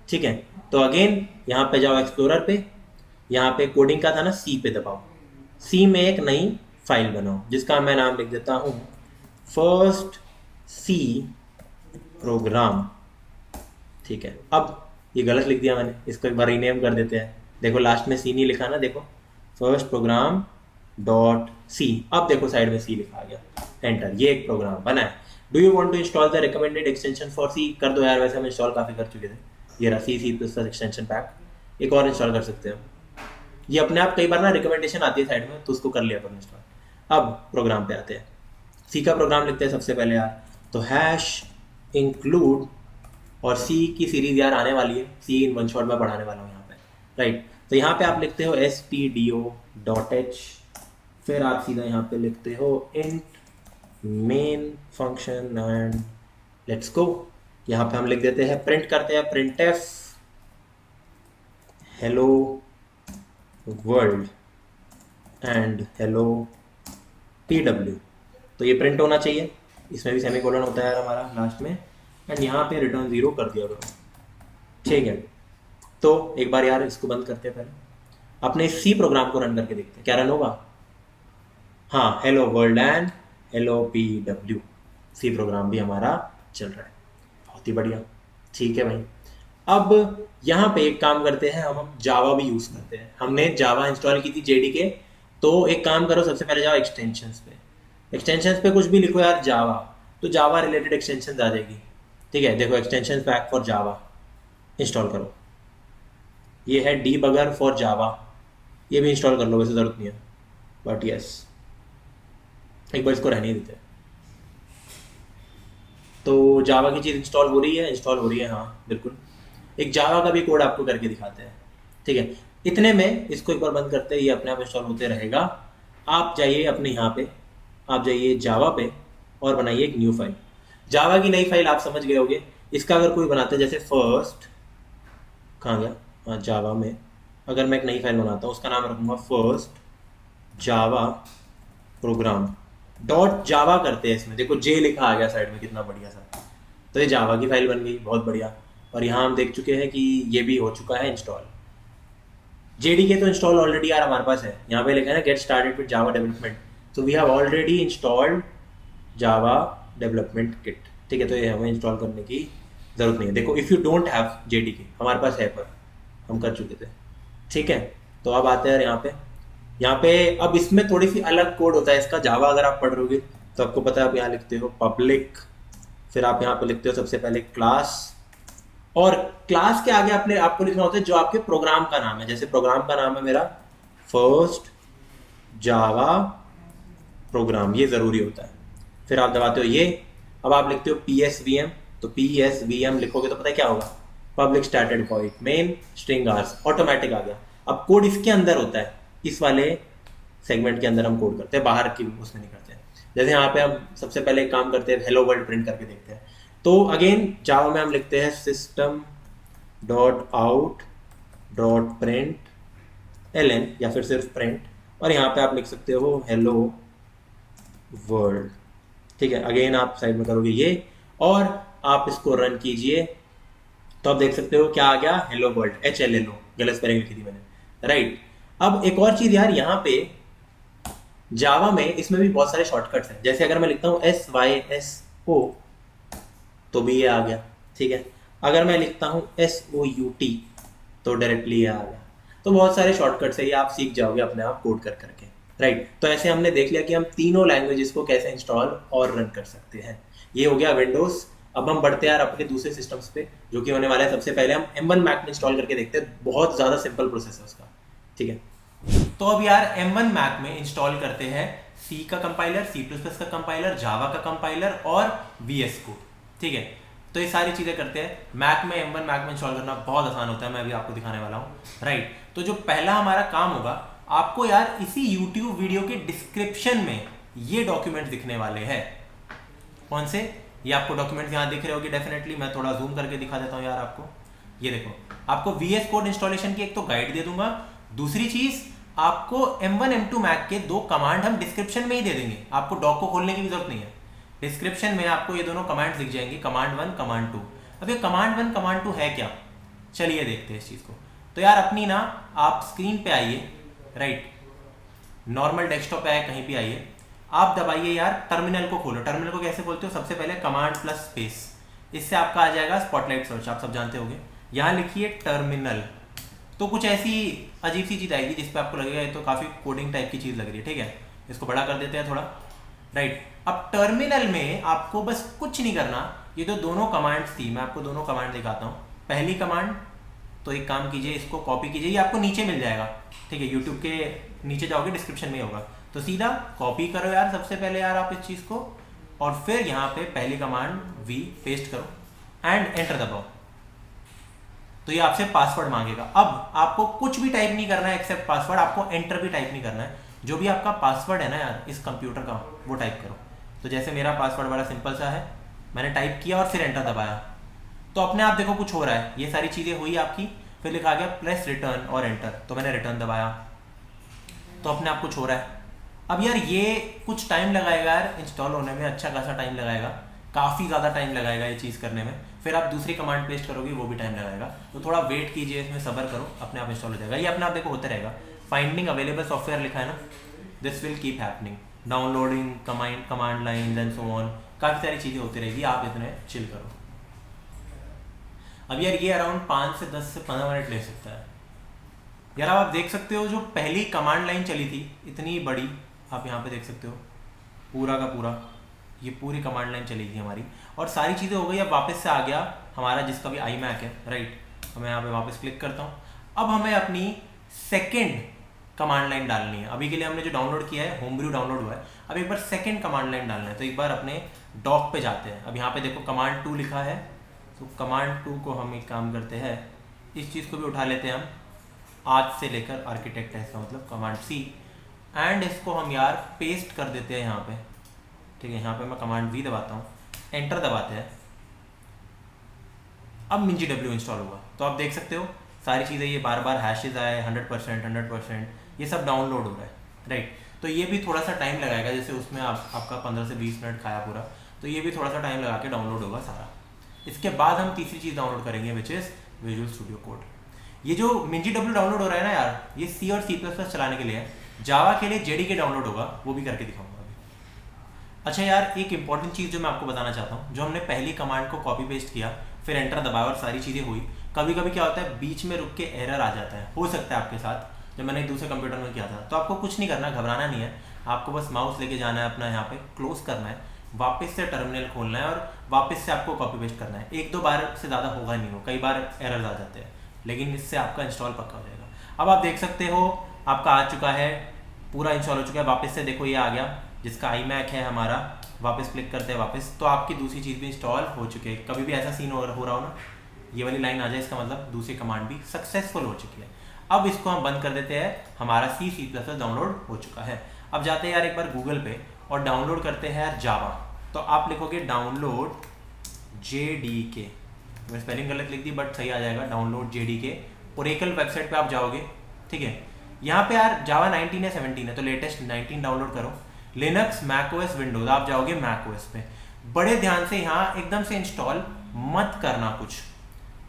ठीक है, तो अगेन यहाँ पे जाओ एक्सप्लोरर पे, यहाँ पे कोडिंग का था ना, सी पे दबाओ, सी में एक नई फाइल बनाओ जिसका मैं नाम लिख देता हूँ फर्स्ट सी प्रोग्राम। ठीक है, अब ये गलत लिख दिया मैंने, इसको एक बार रीनेम कर देते हैं। देखो लास्ट में सी नहीं लिखा ना, देखो फर्स्ट प्रोग्राम डॉट सी, अब देखो साइड में सी लिखा आ गया, एंटर, ये एक प्रोग्राम बना है। Do you want to install the recommended extension for C, कर दो यार, वैसे हम इंस्टॉल काफ़ी कर चुके थे, ये रहा C++ एक्सटेंशन पैक, एक और इंस्टॉल कर सकते हो। ये अपने आप कई बार ना रिकमेंडेशन आती है साइड में, तो उसको कर लिया अपन इंस्टॉल। अब प्रोग्राम पे आते हैं, सी का प्रोग्राम लिखते हैं सबसे पहले यार, तो हैश इंक्लूड, और सी की सीरीज यार आने वाली है, सी इन वन शॉट में पढ़ाने वाला हूँ यहाँ पे, राइट। तो यहाँ पे आप लिखते हो stdio.h, फिर आप सीधा यहाँ पे लिखते हो int main function and let's go. यहाँ पे हम लिख देते हैं, प्रिंट करते हैं printf hello world and hello PW, तो ये प्रिंट होना चाहिए, इसमें भी सेमीकोलन होता है हमारा लास्ट में, एंड यहाँ पे रिटर्न 0 कर दिया करो। ठीक है, तो एक बार यार इसको बंद करते हैं, पहले अपने सी प्रोग्राम को रन करके देखते हैं क्या रन होगा। हाँ, hello world and hello PW, C program भी हमारा चल रहा है, बहुत ही बढ़िया। ठीक है भाई, अब यहाँ पे एक काम करते हैं, हम जावा भी यूज़ करते हैं, हमने जावा इंस्टॉल की थी JDK, तो एक काम करो, सबसे पहले जाओ एक्सटेंशंस पे कुछ भी लिखो यार जावा, तो जावा रिलेटेड एक्सटेंशन आ जाएगी। ठीक है, देखो extension pack for Java install करो, ये है डीबगर फॉर जावा, ये भी इंस्टॉल कर लो, वैसे ज़रूरत नहीं है, बट यस एक बार इसको रहने देते हैं। तो जावा की चीज़ इंस्टॉल हो रही है, हाँ बिल्कुल। एक जावा का भी कोड आपको करके दिखाते हैं। ठीक है, इतने में इसको एक बार बंद करते हैं, ये अपने आप इंस्टॉल होते रहेगा। आप जाइए अपने यहाँ पे, आप जाइए जावा पे और बनाइए एक न्यू फाइल। जावा की नई फाइल आप समझ गए होंगे, इसका अगर कोई बनाता है, जैसे फर्स्ट, कहाँ गया, हाँ जावा में, अगर मैं एक नई फाइल बनाता हूँ, उसका नाम रखूँगा फर्स्ट जावा प्रोग्राम डॉट जावा करते हैं, इसमें देखो जे लिखा आ गया साइड में, कितना बढ़िया सा, तो ये जावा की फाइल बन गई, बहुत बढ़िया। और यहाँ हम देख चुके हैं कि ये भी हो चुका है इंस्टॉल। JDK तो इंस्टॉल ऑलरेडी यार हमारे पास है, यहाँ पे लिखा है ना get started with Java development, तो we have already installed Java development kit. ठीक है, तो ये हमें इंस्टॉल करने की ज़रूरत नहीं है। देखो if you don't have JDK, हमारे पास है, पर हम कर चुके थे। ठीक है, तो अब आते हैं यहाँ पे अब इसमें थोड़ी सी अलग कोड होता है इसका। जावा अगर आप पढ़ रहोगे तो आपको पता है, आप यहाँ लिखते हो पब्लिक, फिर आप यहाँ पे लिखते हो सबसे पहले क्लास, और क्लास के आगे आपको लिखना होता है जो आपके प्रोग्राम का नाम है। जैसे प्रोग्राम का नाम है मेरा फर्स्ट जावा प्रोग्राम, ये ज़रूरी होता है। फिर आप दबाते हो ये, अब आप लिखते हो PSVM, तो PSVM लिखोगे तो पता है क्या होगा, public static void main string args automatic आ गया। अब कोड इसके अंदर होता है, इस वाले सेगमेंट के अंदर हम कोड करते हैं, बाहर की उसमें नहीं करते हैं। जैसे यहाँ पे हम सबसे पहले एक काम करते हैं, हेलो वर्ल्ड प्रिंट करके देखते हैं। तो अगेन जावा में हम लिखते हैं system dot out dot print ln या फिर सिर्फ प्रिंट, और यहाँ पे आप लिख सकते हो हेलो वर्ल्ड। ठीक है, अगेन आप साइड में करोगे ये और आप इसको रन कीजिए तो आप देख सकते हो क्या आ गया, हेलो वर्ल्ड, HLLO, गलत स्पेलिंग लिखी थी मैंने, राइट। अब एक और चीज यार, यहाँ पे जावा में इसमें भी बहुत सारे शॉर्टकट्स हैं। जैसे अगर मैं लिखता हूँ SYSO तो भी ये आ गया, ठीक है। अगर मैं लिखता हूँ SOUT तो डायरेक्टली ये आ गया। तो बहुत सारे शॉर्टकट्स है, ये आप सीख जाओगे अपने आप कोड कर करके, राइट। तो ऐसे हमने देख लिया कि हम तीनों लैंग्वेजेस को कैसे इंस्टॉल और रन कर सकते हैं। ये हो गया विंडोज। अब हम बढ़ते हैं यार अपने दूसरे सिस्टम्स पे जो कि होने वाला है। सबसे पहले हम M1 Mac में इंस्टॉल करके देखते हैं, बहुत ज़्यादा सिंपल प्रोसेस है उसका, ठीक है। तो अब यार M1 Mac में इंस्टॉल करते हैं C का कंपाइलर, C++ का कंपाइलर, जावा का कंपाइलर और VS Code, ठीक है। तो ये सारी चीज़ें करते हैं। मैक में M1 Mac में इंस्टॉल करना बहुत आसान होता है, मैं अभी आपको दिखाने वाला हूँ, राइट। तो जो पहला हमारा काम होगा, आपको यार इसी YouTube वीडियो के डिस्क्रिप्शन में ये डॉक्यूमेंट दिखने वाले हैं। कौन से? ये आपको डॉक्यूमेंट्स यहाँ दिख रहे होंगे डेफिनेटली। मैं थोड़ा जूम करके दिखा देता हूँ यार आपको। ये देखो, आपको VS Code इंस्टॉलेशन की एक तो गाइड दे दूंगा, दूसरी चीज आपको M1 M2 Mac के 2 कमांड हम डिस्क्रिप्शन में ही दे देंगे, आपको डॉक को खोलने की भी जरूरत नहीं है। डिस्क्रिप्शन में आपको ये दोनों कमांड्स दिख जाएंगे, कमांड 1 कमांड 2। अब ये कमांड 1 कमांड 2 है क्या, चलिए देखते हैं इस चीज को। तो यार अपनी ना आप स्क्रीन पे आइए, राइट, नॉर्मल डेस्कटॉप पे आए, कहीं भी आइए, आप दबाइए यार, टर्मिनल को खोलो। टर्मिनल को कैसे खोलते हो? सबसे पहले कमांड प्लस स्पेस, इससे आपका आ जाएगा स्पॉटलाइट सर्च, आप सब जानते होंगे। यहाँ लिखिए टर्मिनल, तो कुछ ऐसी अजीब सी चीज़ आएगी जिसपे आपको लगेगा ये तो काफ़ी कोडिंग टाइप की चीज़ लग रही है, ठीक है। इसको बड़ा कर देते हैं थोड़ा, राइट। अब टर्मिनल में आपको बस कुछ नहीं करना, ये तो दोनों कमांड्स थी, मैं आपको दोनों कमांड दिखाता हूँ। पहली कमांड, तो एक काम कीजिए, इसको कॉपी कीजिए, ये आपको नीचे मिल जाएगा, ठीक है। यूट्यूब के नीचे जाओगे, डिस्क्रिप्शन में ही होगा, तो सीधा कॉपी करो यार सबसे पहले यार आप इस चीज़ को, और फिर यहाँ पे पहली कमांड V पेस्ट करो एंड एंटर दबाओ। तो ये आपसे पासवर्ड मांगेगा। अब आपको कुछ भी टाइप नहीं करना है एक्सेप्ट पासवर्ड, आपको एंटर भी टाइप नहीं करना है। जो भी आपका पासवर्ड है ना यार इस कंप्यूटर का, वो टाइप करो। तो जैसे मेरा पासवर्ड बड़ा सिंपल सा है, मैंने टाइप किया और फिर एंटर दबाया, तो अपने आप देखो कुछ हो रहा है, ये सारी चीज़ें हुई आपकी। फिर लिखा गया प्रेस रिटर्न और एंटर, तो मैंने रिटर्न दबाया, तो अपने आप कुछ हो रहा है। अब यार ये कुछ टाइम लगाएगा यार इंस्टॉल होने में, अच्छा खासा टाइम लगाएगा, काफ़ी ज़्यादा टाइम लगाएगा ये चीज़ करने में। फिर आप दूसरी कमांड पेस्ट करोगे, वो भी टाइम लगाएगा, तो थोड़ा वेट कीजिए, इसमें सब्र करो, अपने आप इंस्टॉल हो जाएगा। ये अपने आप देखो होते रहेगा। फाइंडिंग अवेलेबल सॉफ्टवेयर लिखा है ना, this will keep happening, downloading command line and so on, काफ़ी सारी चीज़ें होती रहेगी, आप इतने चिल करो। अब यार ये अराउंड 5 से 10 से 15 मिनट ले सकता है यार। आप देख सकते हो जो पहली कमांड लाइन चली थी इतनी बड़ी, आप यहाँ पे देख सकते हो पूरा का पूरा, ये पूरी कमांड लाइन चली थी हमारी, और सारी चीज़ें हो गई। अब वापस से आ गया हमारा जिसका भी iMac है, राइट। तो मैं यहाँ पे वापस क्लिक करता हूँ। अब हमें अपनी सेकेंड कमांड लाइन डालनी है। अभी के लिए हमने जो डाउनलोड किया है, होमब्रू डाउनलोड हुआ है, अब एक बार सेकेंड कमांड लाइन डालना है। तो एक बार अपने डॉक पे जाते हैं। अब यहाँ पे देखो कमांड 2 लिखा है, तो कमांड 2 को हम एक काम करते हैं, इस चीज़ को भी उठा लेते हैं हम, आज से लेकर आर्किटेक्ट है इसका मतलब, कमांड C, एंड इसको हम यार पेस्ट कर देते हैं यहाँ पे, ठीक है। यहाँ पे मैं कमांड V दबाता हूँ, एंटर दबाते हैं। अब MinGW इंस्टॉल हुआ, तो आप देख सकते हो सारी चीज़ें, ये बार बार हैशेज आए, 100%, ये सब डाउनलोड हो रहा है, राइट। तो ये भी थोड़ा सा टाइम लगाएगा, जैसे उसमें आपका 15 से 20 मिनट खाया पूरा, तो ये भी थोड़ा सा टाइम लगा के डाउनलोड होगा सारा। इसके बाद हम तीसरी चीज़ डाउनलोड करेंगे, which is visual studio code. ये जो MinGW डाउनलोड हो रहा है ना यार, ये C और C++ चलाने के लिए है। जावा के लिए JDK डाउनलोड होगा, वो भी करके दिखाऊंगा अभी। अच्छा यार, एक इंपॉर्टेंट चीज़ जो मैं आपको बताना चाहता हूँ, जो हमने पहली कमांड को कॉपी पेस्ट किया, फिर एंटर दबाया और सारी चीज़ें हुई, कभी कभी क्या होता है बीच में रुक के एरर आ जाता है, हो सकता है आपके साथ, जब मैंने एक दूसरे कंप्यूटर में किया था। तो आपको कुछ नहीं करना, घबराना नहीं है, आपको बस माउस लेके जाना है अपना, यहाँ पे क्लोज करना है, वापस से टर्मिनल खोलना है और वापस से आपको कॉपी पेस्ट करना है। 1-2 बार से ज़्यादा होगा नहीं, हो कई बार एरर आ जाते हैं, लेकिन इससे आपका इंस्टॉल पक्का हो जाएगा। अब आप देख सकते हो आपका आ चुका है, पूरा इंस्टॉल हो चुका है। वापस से देखो ये आ गया, जिसका iMac है हमारा, वापस क्लिक करते हैं वापस, तो आपकी दूसरी चीज़ भी इंस्टॉल हो चुकी है। कभी भी ऐसा सीन हो रहा हो ना ये वाली लाइन आ जाए इसका मतलब दूसरी कमांड भी सक्सेसफुल हो चुकी है। अब इसको हम बंद कर देते हैं, हमारा C++ डाउनलोड हो चुका है। अब जाते हैं यार एक बार गूगल पे और डाउनलोड करते हैं यार जावा। तो आप लिखोगे डाउनलोड JDK, मैं स्पेलिंग गलत लिख दी बट सही आ जाएगा, डाउनलोड JDK। ओरेकल वेबसाइट पे आप जाओगे, ठीक है। यहाँ पे यार जावा 19 है 17 है, तो लेटेस्ट 19 डाउनलोड करो। लिनक्स मैकओएस विंडोज आप जाओगे मैकओएस पे। बड़े ध्यान से यहाँ एकदम से इंस्टॉल मत करना, कुछ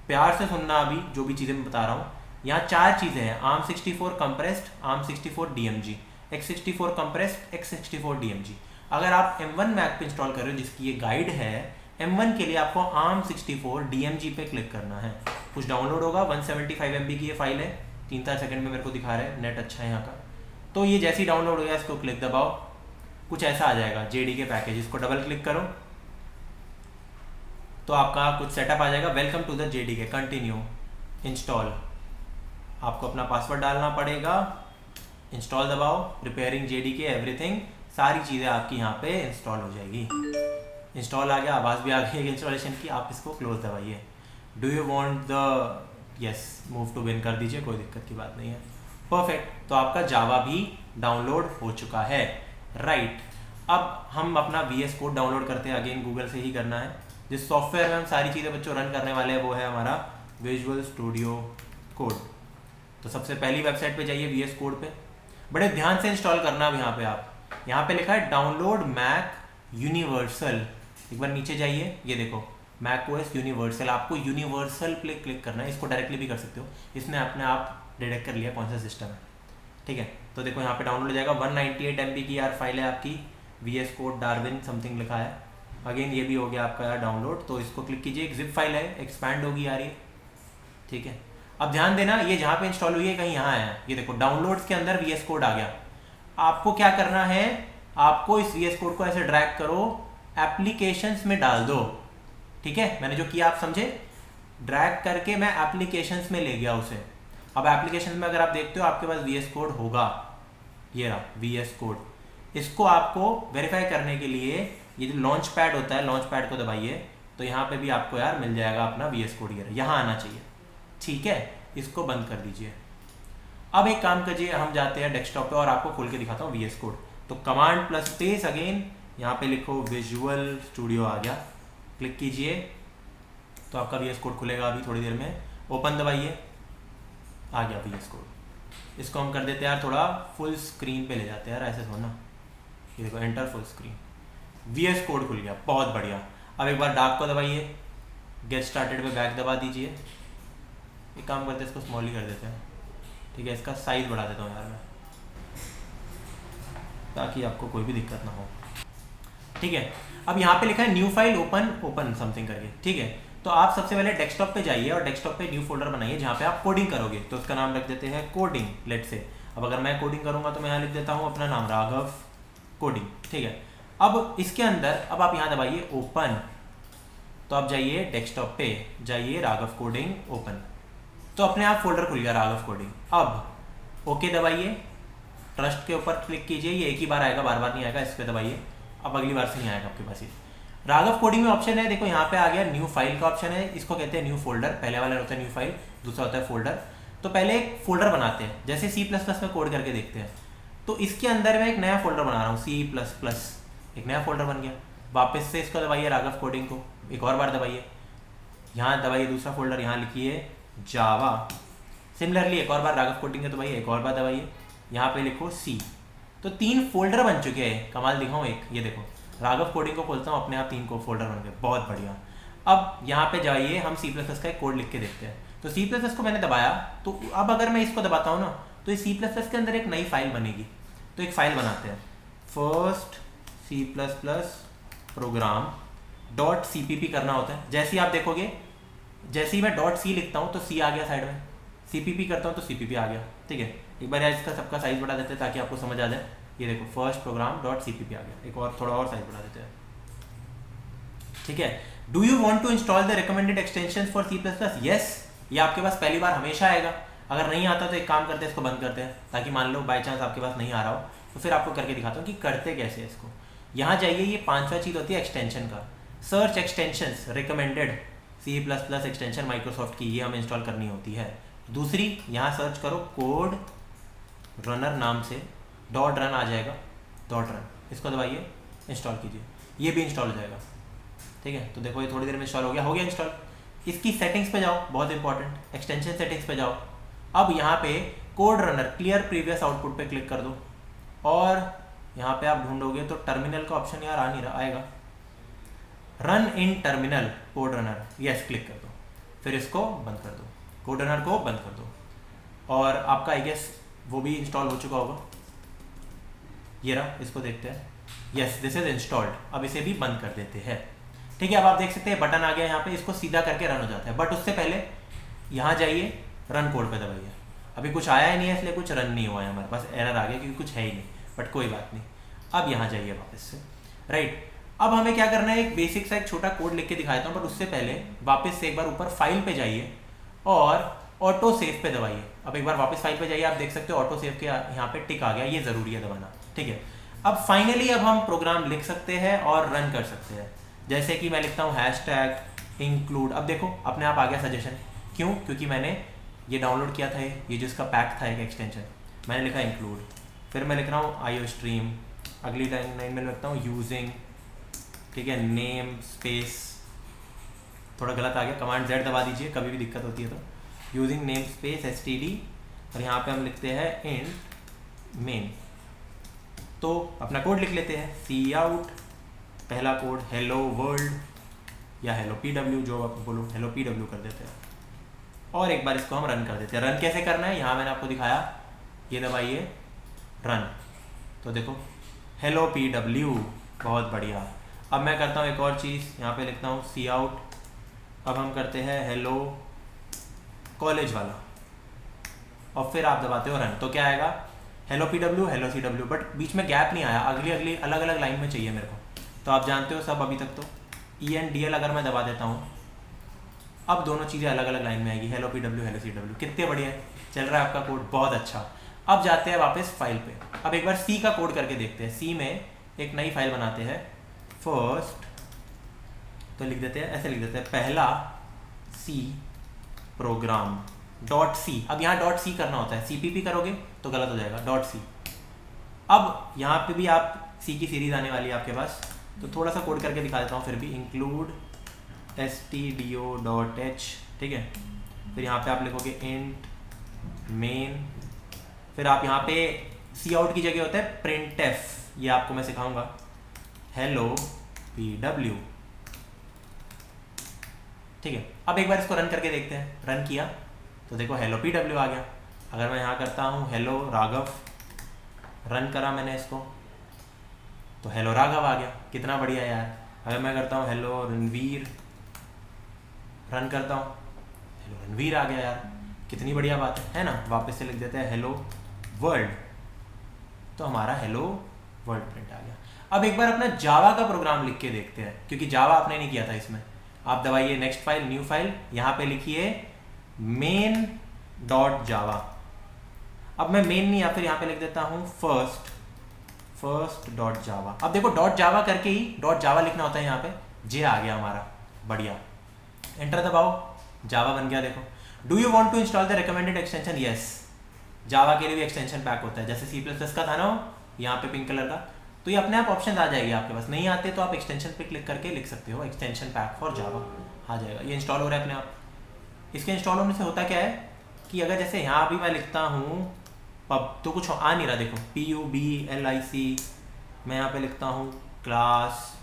प्यार से सुनना अभी जो भी चीज़ें मैं बता रहा हूँ। यहाँ 4 चीज़ें हैं, ARM64 compressed, ARM64 DMG, x64 compressed, x64 DMG। अगर आप M1 मैक पे इंस्टॉल कर रहे हो जिसकी ये गाइड है, M1 के लिए आपको ARM64 DMG पे क्लिक करना है। कुछ डाउनलोड होगा, 175 MB की ये फाइल है, 3-4 सेकंड में मेरे को दिखा रहा है, नेट अच्छा है यहाँ का। तो ये जैसे ही डाउनलोड हो गया इसको क्लिक दबाओ, कुछ ऐसा आ जाएगा JDK पैकेज, इसको डबल क्लिक करो तो आपका कुछ सेटअप आ जाएगा। Welcome to the JDK, continue, install, आपको अपना पासवर्ड डालना पड़ेगा, इंस्टॉल दबाओ, प्रिपेयरिंग JDK एवरीथिंग, सारी चीज़ें आपकी यहाँ पे इंस्टॉल हो जाएगी। इंस्टॉल आ गया, आवाज़ भी आ गई है इंस्टॉलेशन की। आप इसको क्लोज दबाइए। Do you want the yes move to bin कर दीजिए, कोई दिक्कत की बात नहीं है। परफेक्ट, तो आपका जावा भी डाउनलोड हो चुका है, राइट। अब हम अपना VS कोड डाउनलोड करते हैं, अगेन गूगल से ही करना है। जिस सॉफ्टवेयर में हम सारी चीज़ें बच्चों रन करने वाले हैं वो है हमारा विजुअल स्टूडियो कोड। तो सबसे पहली वेबसाइट पे जाइए VS कोड पे, बड़े ध्यान से इंस्टॉल करना। अब यहाँ पे आप यहाँ पे लिखा है डाउनलोड मैक यूनिवर्सल, एक बार नीचे जाइए, ये देखो मैकओएस यूनिवर्सल, आपको यूनिवर्सल पे क्लिक करना है। इसको डायरेक्टली भी कर सकते हो, इसने अपने आप डिटेक्ट कर लिया कौन सा सिस्टम है, ठीक है। तो देखो यहाँ पे डाउनलोड हो जाएगा, 198 MB की यार फाइल है आपकी, VS कोड डार्विन समथिंग लिखा है। अगेन ये भी हो गया आपका यार डाउनलोड, तो इसको क्लिक कीजिए, एक जिप फाइल है, एक्सपैंड होगी यार ये, ठीक है। अब ध्यान देना, ये जहाँ पे इंस्टॉल हुई है कहीं यहाँ है, ये देखो डाउनलोड्स के अंदर VS कोड आ गया। आपको क्या करना है, आपको इस VS कोड को ऐसे ड्रैग करो, एप्लीकेशंस में डाल दो, ठीक है। मैंने जो किया आप समझे, ड्रैग करके मैं एप्लीकेशंस में ले गया उसे। अब एप्लीकेशंस में अगर आप देखते हो आपके पास VS कोड होगा, ये रहा VS कोड। इसको आपको वेरीफाई करने के लिए ये जो लॉन्च पैड होता है, लॉन्च पैड को दबाइए, तो यहाँ पे भी आपको यार मिल जाएगा अपना VS कोड, ये यहाँ आना चाहिए, ठीक है। इसको बंद कर दीजिए। अब एक काम कीजिए, हम जाते हैं डेस्कटॉप पे और आपको खोल के दिखाता हूँ VS कोड। तो कमांड प्लस स्पेस, अगेन यहाँ पे लिखो विजुअल स्टूडियो, आ गया, क्लिक कीजिए तो आपका VS कोड खुलेगा अभी थोड़ी देर में। ओपन दबाइए, आ गया VS कोड। इसको हम कर देते हैं यार थोड़ा फुल स्क्रीन पे ले जाते हैं यार, ऐसे थोड़ा ना, ये देखो enter full screen, VS code खुल गया, बहुत बढ़िया। अब एक बार डार्क को दबाइए, गेट स्टार्टेड पे बैक दबा दीजिए। एक काम करते हैं, इसको स्मॉल ही कर देते हैं, ठीक है। इसका साइज बढ़ा देता हूँ यार मैं, ताकि आपको कोई भी दिक्कत ना हो, ठीक है। अब यहाँ पे लिखा है न्यू फाइल ओपन समथिंग करके, ठीक है। तो आप सबसे पहले डेस्कटॉप पे जाइए और डेस्कटॉप पे न्यू फोल्डर बनाइए जहाँ पे आप कोडिंग करोगे। तो उसका नाम रख देते हैं कोडिंग, लेट से। अब अगर मैं कोडिंग करूँगा तो मैं यहाँ लिख देता हूँ अपना नाम, राघव कोडिंग, ठीक है। अब इसके अंदर अब आप यहाँ दबाइए ओपन, तो आप जाइए डेस्कटॉप पे, जाइए राघव कोडिंग ओपन, तो अपने आप फोल्डर खुल गया राघव कोडिंग। अब ओके दबाइए, ट्रस्ट के ऊपर क्लिक कीजिए, ये एक ही बार आएगा, बार बार नहीं आएगा, इस पर दबाइए। अब अगली बार से नहीं आएगा आपके पास। ये राघव कोडिंग में ऑप्शन है, देखो यहाँ पे आ गया न्यू फाइल का ऑप्शन है, इसको कहते हैं न्यू फोल्डर। पहले वाला होता है न्यू फाइल, दूसरा होता है फोल्डर। तो पहले एक फोल्डर बनाते हैं, जैसे C++ में कोड करके देखते हैं। तो इसके अंदर मैं एक नया फोल्डर बना रहा हूँ C++, एक नया फोल्डर बन गया। वापस से इसको दबाइए राघव कोडिंग को, एक और बार दबाइए, यहाँ दबाइए दूसरा फोल्डर, यहाँ लिखिए जावा। सिमिलरली एक और बार राघव कोडिंग को दबाइए, एक और बार दबाइए, यहाँ पे लिखो C। तो 3 फोल्डर बन चुके हैं। कमाल दिखाऊँ एक, ये देखो राघव कोडिंग को खोलता हूँ, अपने आप 3 फोल्डर बन गए, बहुत बढ़िया। अब यहाँ पे जाइए, हम C++ का एक कोड लिख के देखते हैं। तो C++ को मैंने दबाया, तो अब अगर मैं इसको दबाता हूँ ना, तो इस C++ के अंदर एक नई फाइल बनेगी। तो एक फाइल बनाते हैं, फर्स्ट C++ प्रोग्राम .cpp करना होता है। जैसे ही आप देखोगे, जैसे ही मैं .c लिखता हूँ तो C आ गया साइड में, cpp करता हूँ तो cpp आ गया, ठीक है। एक बार यार इसका सबका साइज बढ़ा देते हैं ताकि आपको समझ आ जाए। ये देखो फर्स्ट प्रोग्राम .cpp आ गया, एक और थोड़ा और साइज बढ़ा देते हैं, ठीक है। Do you want to install the recommended extensions for C++? Yes, ये आपके पास पहली बार हमेशा आएगा। अगर नहीं आता तो एक काम करते हैं, इसको बंद करते हैं, ताकि मान लो बाई चांस आपके पास नहीं आ रहा हो तो फिर आपको करके दिखाता हूँ कि करते कैसे इसको। यहाँ जाइए, ये 5वां चीज़ होती है एक्सटेंशन का, search extensions recommended, C++ extension Microsoft की, ये हमें इंस्टॉल करनी होती है। दूसरी, यहाँ सर्च करो कोड रनर नाम से, डॉट रन आ जाएगा, डॉट रन, इसको दबाइए, इंस्टॉल कीजिए, ये भी इंस्टॉल हो जाएगा। ठीक है, तो देखो ये थोड़ी देर में इंस्टॉल हो गया इंस्टॉल। इसकी सेटिंग्स पे जाओ, बहुत इंपॉर्टेंट, एक्सटेंशन सेटिंग्स पे जाओ। अब यहाँ पे code runner clear previous output पे क्लिक कर दो, और यहाँ पे आप ढूंढोगे तो टर्मिनल का ऑप्शन यार आ नहीं रहा, आएगा, run in terminal code runner, yes click कर दो, फिर इसको बंद कर दो, कोड रनर को बंद कर दो, और आपका आई गेस वो भी इंस्टॉल हो चुका होगा। ये रहा, इसको देखते हैं, यस दिस इज इंस्टॉल्ड। अब इसे भी बंद कर देते हैं। ठीक है, अब आप देख सकते हैं बटन आ गया यहाँ पे, इसको सीधा करके रन हो जाता है। बट उससे पहले यहाँ जाइए, रन कोड पे दबाइए। अभी कुछ आया ही नहीं है, इसलिए कुछ रन नहीं हुआ है, हमारे पास एरर आ गया क्योंकि कुछ है ही नहीं, बट कोई बात नहीं। अब यहाँ जाइए वापस से, राइट। अब हमें क्या करना है, एक बेसिक सा एक छोटा कोड लिख के दिखा देता हूँ, बट उससे पहले वापस से एक बार ऊपर फाइल पे जाइए और ऑटो सेव पे दबाइए। अब एक बार वापस फाइल पे जाइए, आप देख सकते हो ऑटो सेव के यहाँ पे टिक आ गया, ये ज़रूरी है दबाना। ठीक है, अब फाइनली अब हम प्रोग्राम लिख सकते हैं और रन कर सकते हैं। जैसे कि मैं लिखता हूँ #include, अब देखो अपने आप आ गया सजेशन। क्यों? क्योंकि मैंने ये डाउनलोड किया था, ये जिसका पैक था एक एक्सटेंशन, मैंने लिखा इंक्लूड। फिर मैं लिख रहा हूँ IOStream, अगली लाइन में लिखता हूँ यूजिंग, ठीक है, नेम स्पेस, थोड़ा गलत आ गया, कमांड Z दबा दीजिए कभी भी दिक्कत होती है तो, यूजिंग नेम स्पेस std, और यहाँ पे हम लिखते हैं इंट मेन। तो अपना कोड लिख लेते हैं, cout, पहला कोड हेलो वर्ल्ड या हेलो pw, जो आप बोलो, हेलो pw कर देते हैं, और एक बार इसको हम रन कर देते हैं। रन कैसे करना है, यहाँ मैंने आपको दिखाया, ये दबाइए रन, तो देखो हेलो pw, बहुत बढ़िया। अब मैं करता हूँ एक और चीज़, यहाँ पे लिखता हूँ cout, अब हम करते हैं हेलो कॉलेज वाला, और फिर आप दबाते हो रन, तो क्या आएगा, hello pw, hello cw, but बीच में गैप नहीं आया, अगली अलग अलग लाइन में चाहिए मेरे को, तो आप जानते हो सब अभी तक। तो ENDL अगर मैं दबा देता हूँ, अब दोनों चीज़ें अलग अलग लाइन में आएगी, हेलो pw, हेलो cw, कितने बढ़िया चल रहा है आपका कोड, बहुत अच्छा। अब जाते हैं वापस फाइल पे, अब एक बार C का कोड करके देखते हैं। C में एक नई फाइल बनाते हैं, फर्स्ट, तो लिख देते हैं, ऐसे लिख देते हैं, पहला C प्रोग्राम .c। अब यहाँ .c करना होता है, CPP करोगे तो गलत हो जाएगा, .c। अब यहाँ पे भी आप C की सीरीज आने वाली है आपके पास, तो थोड़ा सा कोड करके दिखा देता हूँ फिर भी, इंक्लूड stdio.h, ठीक है। फिर यहाँ पे आप लिखोगे इंट मेन, फिर आप यहाँ पे cout की जगह होता है printf, ये आपको मैं सिखाऊंगा, हेलो pw, ठीक है। अब एक बार इसको रन करके देखते हैं, रन किया तो देखो हेलो pw आ गया। अगर मैं यहाँ करता हूँ हेलो राघव, रन करा मैंने इसको, तो हेलो राघव आ गया, कितना बढ़िया यार। अगर मैं करता हूँ हेलो रणवीर, रन करता हूँ, हेलो रणवीर आ गया यार, कितनी बढ़िया बात है ना। वापस से लिख देते हैं हेलो वर्ल्ड, तो हमारा हेलो वर्ल्ड प्रिंट आ गया। अब एक बार अपना जावा का प्रोग्राम लिख के देखते हैं, क्योंकि जावा आपने नहीं किया था इसमें। आप दबाइए नेक्स्ट फाइल, न्यू फाइल, यहाँ पे लिखिए main.java। अब मैं मेन नहीं, या फिर यहाँ पे लिख देता हूँ first.java। अब देखो .java करके ही .java लिखना होता है, यहाँ पे जे आ गया हमारा, बढ़िया। एंटर दबाओ, जावा बन गया। देखो, do you want to install the recommended extension, yes. Java के लिए भी एक्सटेंशन पैक होता है, जैसे C++ का था ना यहाँ पे पिंक कलर का, तो ये अपने आप ऑप्शन आ जाएगी आपके पास। नहीं आते तो आप एक्सटेंशन पे क्लिक करके लिख सकते हो, एक्सटेंशन पैक फॉर जावा आ जाएगा। ये इंस्टॉल हो रहा है अपने आप। इसके इंस्टॉल होने से होता क्या है कि अगर जैसे यहाँ भी मैं लिखता हूँ पब, तो कुछ आ नहीं रहा। देखो PUBLIC, मैं यहाँ पे लिखता हूँ क्लास,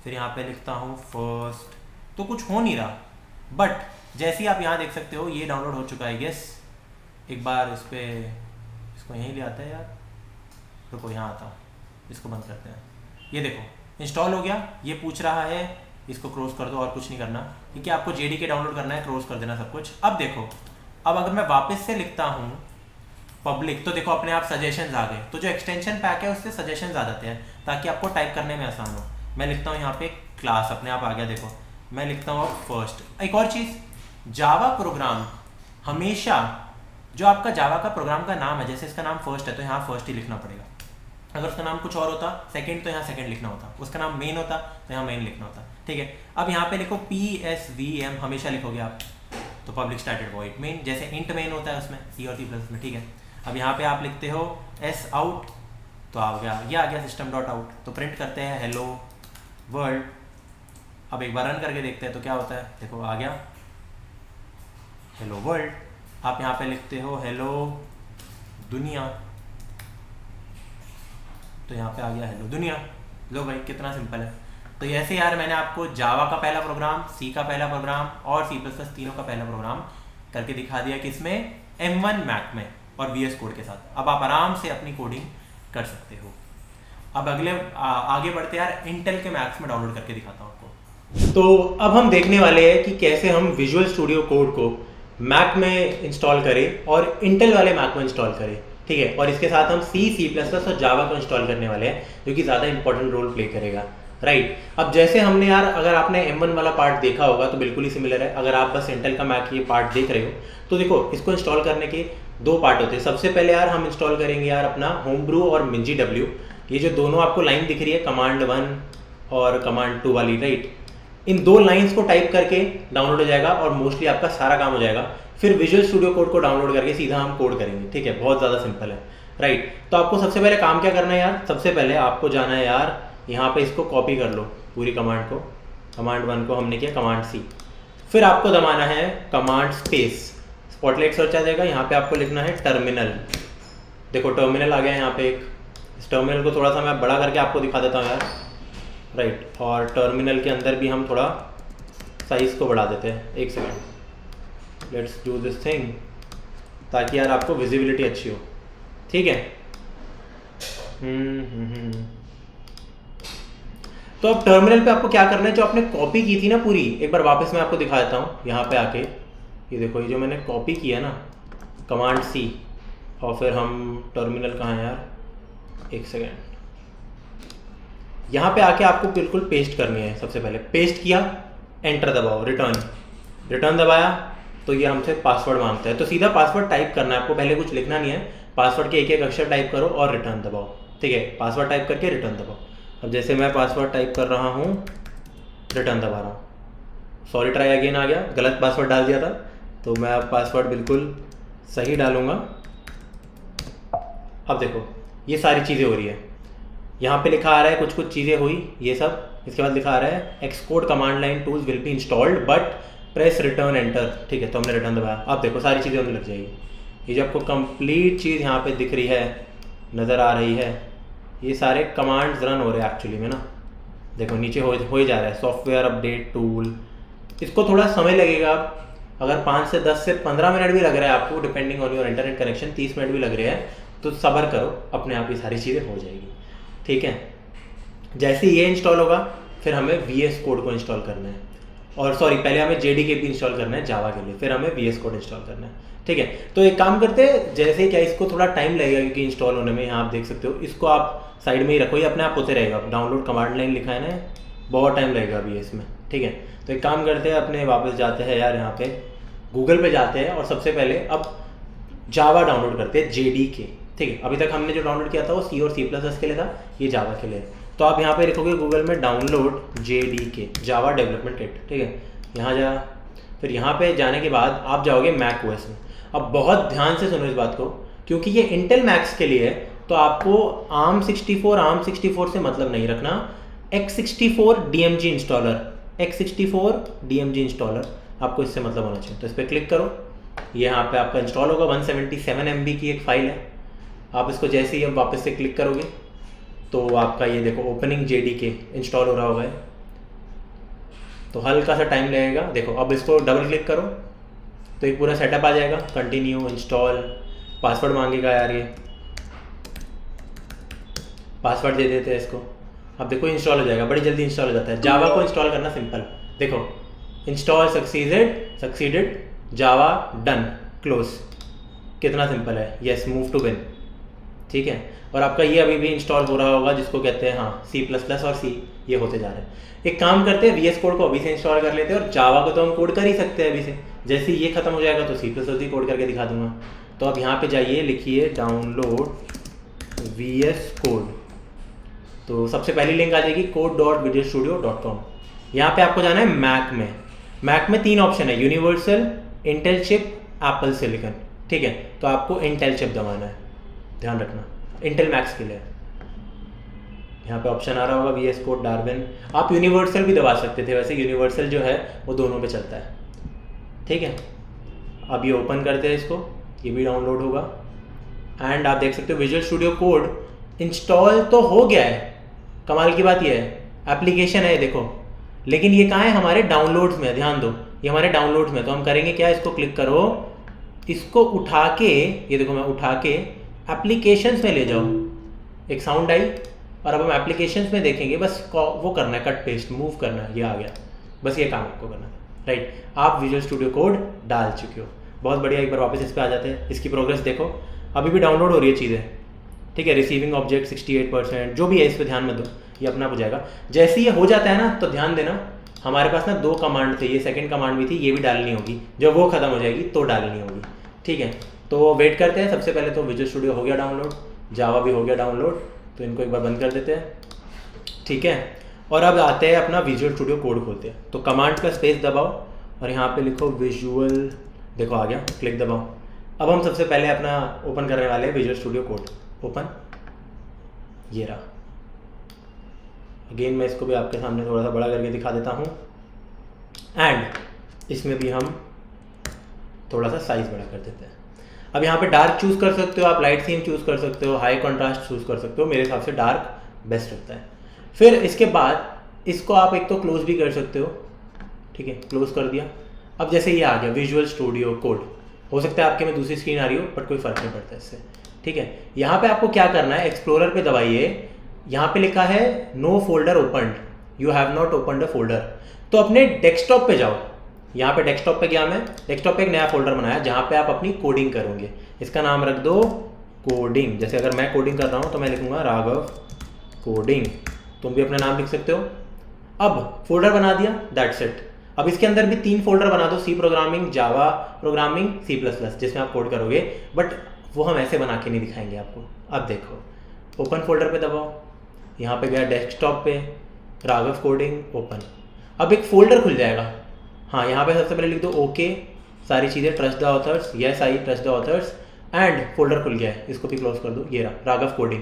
फिर यहाँ पे लिखता हूँ फर्स्ट, तो कुछ हो नहीं रहा। बट जैसे ही आप यहाँ देख सकते हो ये डाउनलोड हो चुका है, गेस। एक बार इस पर, इसको यहीं ले आता है यार, रुको यहाँ आता हूँ, इसको बंद करते हैं। ये देखो इंस्टॉल हो गया। ये पूछ रहा है, इसको क्लोज कर दो, और कुछ नहीं करना, क्योंकि आपको JDK डाउनलोड करना है, क्लोज कर देना सब कुछ। अब देखो, अब अगर मैं वापस से लिखता हूँ पब्लिक, तो देखो अपने आप सजेशंस आ गए। तो जो एक्सटेंशन पैक है उससे सजेशंस आ जाते हैं, ताकि आपको टाइप करने में आसान हो। मैं लिखता हूँ यहाँ पे क्लास, अपने आप आ गया। देखो मैं लिखता हूँ अब फर्स्ट। एक और चीज़, जावा प्रोग्राम हमेशा, जो आपका जावा का प्रोग्राम का नाम है, जैसे इसका नाम फर्स्ट है तो यहाँ फर्स्ट ही लिखना पड़ेगा। अगर उसका नाम कुछ और होता सेकंड, तो यहाँ सेकंड लिखना होता, उसका नाम मेन होता तो यहाँ मेन लिखना होता, ठीक है। अब यहाँ पे लिखो PSVM, हमेशा लिखोगे आप, तो पब्लिक स्टैटिक वॉइड मेन, जैसे इंट मेन होता है उसमें C और C++ में, ठीक है। अब यहाँ पे आप लिखते हो S out, तो आ गया, ये आ गया सिस्टम डॉट आउट, तो प्रिंट करते हैं हेलो वर्ल्ड। अब एक बार रन करके देखते हैं तो क्या होता है, देखो आ गया हेलो वर्ल्ड। आप यहाँ पे लिखते हो हेलो दुनिया, तो यहाँ पे आ गया हेलो दुनिया। लो भाई कितना सिंपल है। तो ऐसे यार मैंने आपको जावा का पहला प्रोग्राम, सी का पहला प्रोग्राम और C++ तीनों का पहला प्रोग्राम करके दिखा दिया कि इसमें M1 मैक में और VS कोड के साथ। अब आप आराम से अपनी कोडिंग कर सकते हो। अब आगे बढ़ते यार इंटेल के मैक्स में डाउनलोड करके दिखाता हूँ आपको। तो अब हम देखने वाले हैं कि कैसे हम विजुअल स्टूडियो कोड को मैक में इंस्टॉल करें और इंटेल वाले मैक में इंस्टॉल करें, ठीक है। और इसके साथ हम C++ और जावा को इंस्टॉल करने वाले हैं, जो कि ज़्यादा इंपॉर्टेंट रोल प्ले करेगा, राइट। अब जैसे हमने यार, अगर आपने M1 वाला पार्ट देखा होगा तो बिल्कुल ही सिमिलर है। अगर आप बस इंटेल का मैक ये पार्ट देख रहे हो तो देखो, इसको इंस्टॉल करने के दो पार्ट होते हैं। सबसे पहले यार हम इंस्टॉल करेंगे यार अपना होमब्रू और MinGW, ये जो दोनों आपको लाइन दिख रही है, कमांड 1 और कमांड 2 वाली, राइट। इन दो लाइंस को टाइप करके डाउनलोड हो जाएगा और मोस्टली आपका सारा काम हो जाएगा। फिर विजुअल स्टूडियो कोड को डाउनलोड करके सीधा हम कोड करेंगे, ठीक है। बहुत ज़्यादा सिंपल है, राइट। तो आपको सबसे पहले काम क्या करना है यार, सबसे पहले आपको जाना है यार, यहाँ पे इसको कॉपी कर लो पूरी कमांड को। कमांड 1 को हमने किया कमांड C। फिर आपको दबाना है कमांड स्पेस, स्पॉटलाइट सर्च आ जाएगा। यहाँ पे आपको लिखना है टर्मिनल। देखो टर्मिनल आ गया यहाँ पे एक। इस टर्मिनल को थोड़ा सा मैं बड़ा करके आपको दिखा देता हूँ यार, राइट। और टर्मिनल के अंदर भी हम थोड़ा साइज को बढ़ा देते हैं। एक second, let's do this thing, ताकि यार आपको विजिबिलिटी अच्छी हो, ठीक है। तो अब टर्मिनल पे आपको क्या करना है, जो आपने कॉपी की थी ना पूरी, एक बार वापस मैं आपको दिखा देता हूँ यहाँ पे आके। ये देखो, ये जो मैंने कॉपी किया ना कमांड C, और फिर हम टर्मिनल कहाँ है यार, एक सेकेंड, यहाँ पे आके आपको बिल्कुल पेस्ट करनी है। सबसे पहले पेस्ट किया, एंटर दबाओ, रिटर्न दबाया, तो ये हमसे पासवर्ड मांगता है। तो सीधा पासवर्ड टाइप करना है आपको, पहले कुछ लिखना नहीं है। पासवर्ड के एक एक अक्षर टाइप करो और रिटर्न दबाओ, ठीक है। पासवर्ड टाइप करके रिटर्न दबाओ। अब जैसे मैं पासवर्ड टाइप कर रहा हूँ, रिटर्न दबा रहा हूँ, सॉरी ट्राई अगेन आ गया, गलत पासवर्ड डाल दिया था। तो मैं अब पासवर्ड बिल्कुल सही डालूँगा। अब देखो ये सारी चीज़ें हो रही है। यहाँ पे लिखा आ रहा है कुछ कुछ चीज़ें हुई, ये सब। इसके बाद लिखा आ रहा है Xcode command line tools will be installed but press return enter, ठीक है। तो हमने रिटर्न दबाया। अब देखो सारी चीज़ें होने लग जाएगी। ये जो आपको कंप्लीट चीज़ यहाँ पे दिख रही है, नज़र आ रही है, ये सारे कमांड्स रन हो रहे हैं एक्चुअली में ना। देखो नीचे हो ही जा रहा है सॉफ्टवेयर अपडेट टूल। इसको थोड़ा समय लगेगा, अगर 5 से 10 से 15 मिनट भी लग रहा है आपको, depending on your internet connection, 30 minute भी लग रहे हैं, तो सब्र करो, अपने आप ये सारी चीज़ें हो जाएगी, ठीक है। जैसे ये इंस्टॉल होगा, फिर हमें VS कोड को इंस्टॉल करना है, और सॉरी पहले हमें JDK भी इंस्टॉल करना है जावा के लिए, फिर हमें VS कोड इंस्टॉल करना है, ठीक है। तो एक काम करते हैं, जैसे क्या इसको थोड़ा टाइम लगेगा क्योंकि इंस्टॉल होने में, यहाँ आप देख सकते हो, इसको आप साइड में ही रखो, ये अपने आप होते रहेगा। डाउनलोड कमांड लाइन लिखा है ना, बहुत टाइम लगेगा अभी इसमें, ठीक है। तो एक काम करते हैं, अपने वापस जाते हैं यार, यहाँ पे गूगल पे जाते हैं और सबसे पहले अब जावा डाउनलोड करते हैं, JDK, ठीक है। अभी तक हमने जो डाउनलोड किया था वो C और C++ के लिए था, ये जावा के लिए। तो आप यहाँ पे लिखोगे गूगल में डाउनलोड JDK, जावा डेवलपमेंट किट, ठीक है। यहाँ जा, फिर यहाँ पे जाने के बाद आप जाओगे मैक OS में। अब बहुत ध्यान से सुनो इस बात को, क्योंकि ये इंटेल मैक्स के लिए है, तो आपको ARM64 से मतलब नहीं रखना। x64 DMG इंस्टॉलर आपको इससे मतलब होना चाहिए। तो इस पर क्लिक करो, ये यहाँ पे आपका इंस्टॉल होगा। 177 MB की एक फाइल है। आप इसको जैसे ही अब वापस से क्लिक करोगे तो आपका ये देखो ओपनिंग JDK इंस्टॉल हो रहा होगा, तो हल्का सा टाइम लगेगा। देखो अब इसको डबल क्लिक करो तो एक पूरा सेटअप आ जाएगा। कंटिन्यू इंस्टॉल, पासवर्ड मांगेगा यार, ये पासवर्ड दे देते हैं इसको। अब देखो इंस्टॉल हो जाएगा, बड़ी जल्दी इंस्टॉल हो जाता है। जावा को इंस्टॉल करना सिंपल, देखो इंस्टॉल सक्सीडेड जावा डन क्लोज, कितना सिंपल है। यस मूव टू बिन, ठीक है। और आपका ये अभी भी इंस्टॉल हो रहा होगा, जिसको कहते हैं हाँ C++ और C, ये होते जा रहे हैं। एक काम करते हैं, VS कोड को अभी से इंस्टॉल कर लेते हैं, और जावा को तो हम कोड कर ही सकते हैं अभी से। जैसे ये खत्म हो जाएगा तो C++ भी कोड करके दिखा दूंगा। तो अब यहाँ पे जाइए, लिखिए डाउनलोड VS Code। तो सबसे पहली लिंक आ जाएगी code.visualstudio.com। यहाँ पे आपको जाना है मैक में 3 ऑप्शन है, universal, Intel chip, Apple silicon. ठीक है, तो आपको इंटेल चिप दबाना है, ध्यान रखना इंटेल मैक्स के लिए। यहाँ पे ऑप्शन आ रहा होगा VS Code डार्विन। आप यूनिवर्सल भी दबा सकते थे, वैसे यूनिवर्सल जो है वो दोनों पे चलता है। ठीक है, अब ये ओपन करते हैं इसको, ये भी डाउनलोड होगा एंड आप देख सकते हो विजुअल स्टूडियो कोड इंस्टॉल तो हो गया है। कमाल की बात ये है एप्लीकेशन है, देखो, लेकिन ये कहाँ है, हमारे डाउनलोड्स में। ध्यान दो, ये हमारे डाउनलोड्स में। तो हम करेंगे क्या, इसको क्लिक करो, इसको उठा के, ये देखो मैं उठा के एप्लीकेशंस में ले जाओ, एक साउंड आई, और अब हम एप्लीकेशंस में देखेंगे, बस वो करना है, कट पेस्ट मूव करना है, ये आ गया, बस ये काम आपको करना है। राइट, आप विजुअल स्टूडियो कोड डाल चुके हो, बहुत बढ़िया। एक बार वापस इस पर आ जाते हैं, इसकी प्रोग्रेस देखो, अभी भी डाउनलोड हो रही है चीज़ें। ठीक है, रिसीविंग ऑब्जेक्ट 68%, जो भी है इस पर ध्यान मत दो, ये अपना हो जाएगा। जैसे ये हो जाता है ना, तो ध्यान देना हमारे पास ना 2 कमांड थे, ये सेकंड कमांड भी थी, ये भी डालनी होगी, जब वो खत्म हो जाएगी तो डालनी होगी। ठीक है, तो वेट करते हैं। सबसे पहले तो विजुअल स्टूडियो हो गया डाउनलोड, जावा भी हो गया डाउनलोड, तो इनको एक बार बंद कर देते हैं। ठीक है, और अब आते हैं अपना विजुअल स्टूडियो कोड खोलते हैं। तो कमांड का स्पेस दबाओ और यहाँ पे लिखो विजुअल, देखो आ गया, क्लिक दबाओ। अब हम सबसे पहले अपना ओपन करने वाले हैं विजुअल स्टूडियो कोड, ओपन, ये रहा। अगेन मैं इसको भी आपके सामने थोड़ा सा बड़ा करके दिखा देता हूँ एंड इसमें भी हम थोड़ा सा साइज बड़ा कर देते हैं। अब यहाँ पे डार्क चूज़ कर सकते हो आप, लाइट सीम चूज़ कर सकते हो, हाई कॉन्ट्रास्ट चूज़ कर सकते हो, मेरे हिसाब से डार्क बेस्ट होता है। फिर इसके बाद इसको आप एक तो क्लोज भी कर सकते हो। ठीक है, क्लोज कर दिया। अब जैसे ये आ गया विजुअल स्टूडियो कोड, हो सकता है आपके में दूसरी स्क्रीन आ रही हो, बट कोई फर्क नहीं पड़ता इससे। ठीक है, यहाँ पे आपको क्या करना है, एक्सप्लोरर पे दबाइए, यहाँ पे लिखा है no folder opened, you have not opened a folder. तो अपने डेस्कटॉप पे जाओ, यहाँ पे डेस्कटॉप पे गया मैं, डेस्कटॉप पे एक नया फोल्डर बनाया जहाँ पे आप अपनी कोडिंग करोगे। इसका नाम रख दो कोडिंग। जैसे अगर मैं कोडिंग कर रहा हूँ तो मैं लिखूंगा राघव कोडिंग, तुम भी अपना नाम लिख सकते हो। अब फोल्डर बना दिया, दैट्स इट। अब इसके अंदर भी 3 फोल्डर बना दो, C programming, Java programming, C++, जिसमें आप कोड करोगे, बट वो हम ऐसे बना के नहीं दिखाएंगे आपको। अब देखो, ओपन फोल्डर पे दबाओ, यहाँ पे गया डेस्कटॉप पे, राघव कोडिंग, ओपन। अब एक फोल्डर खुल जाएगा। हाँ, यहाँ पे सबसे पहले लिख दो ओके, सारी चीज़ें, trust the author's, yes I trust the author's, and folder खुल गया है, इसको भी क्लोज कर दो, ये रहा राघव कोडिंग।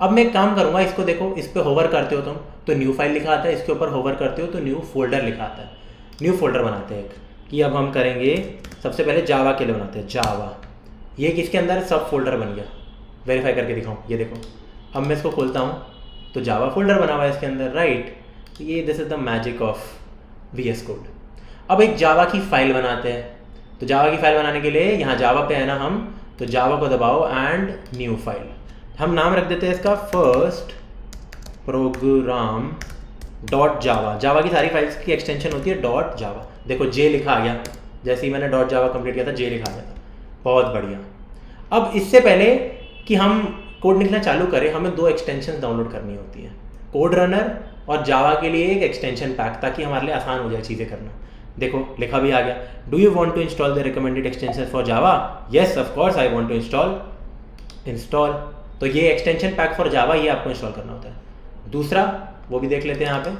अब मैं एक काम करूँगा, इसको देखो, इस पर होवर करते हो तुम तो न्यू फाइल लिखा आता है, इसके ऊपर होवर करते हो तो न्यू फोल्डर लिखा आता है। न्यू फोल्डर बनाते हैं एक, कि अब हम करेंगे सबसे पहले जावा के लिए बनाते हैं, जावा। ये किसके अंदर सब फोल्डर बन गया, वेरीफाई करके दिखाऊँ, ये देखो। अब मैं इसको खोलता हूँ तो जावा फोल्डर बना हुआ है इसके अंदर, राइट। तो ये this is the magic of VS code. अब एक जावा की फाइल बनाते हैं। तो जावा की फाइल बनाने के लिए यहाँ जावा पे है ना हम, तो जावा को दबाओ एंड न्यू फाइल। हम नाम रख देते हैं इसका फर्स्ट प्रोग्राम डॉट जावा। जावा की सारी फाइल्स की एक्सटेंशन होती है डॉट जावा। देखो जे लिखा आ गया, जैसे ही मैंने डॉट जावा कंप्लीट किया था जे लिखा आ गया था, बहुत बढ़िया। अब इससे पहले कि हम कोड लिखना चालू करें, हमें 2 एक्सटेंशन डाउनलोड करनी होती है, कोड रनर और जावा के लिए एक एक्सटेंशन पैक, ताकि हमारे लिए आसान हो जाए चीज़ें करना। देखो लिखा भी आ गया, do you want to install the recommended extension for Java, yes of course I want to install. तो ये एक्सटेंशन पैक फॉर जावा, ये आपको इंस्टॉल करना होता है। दूसरा वो भी देख लेते हैं यहाँ पे,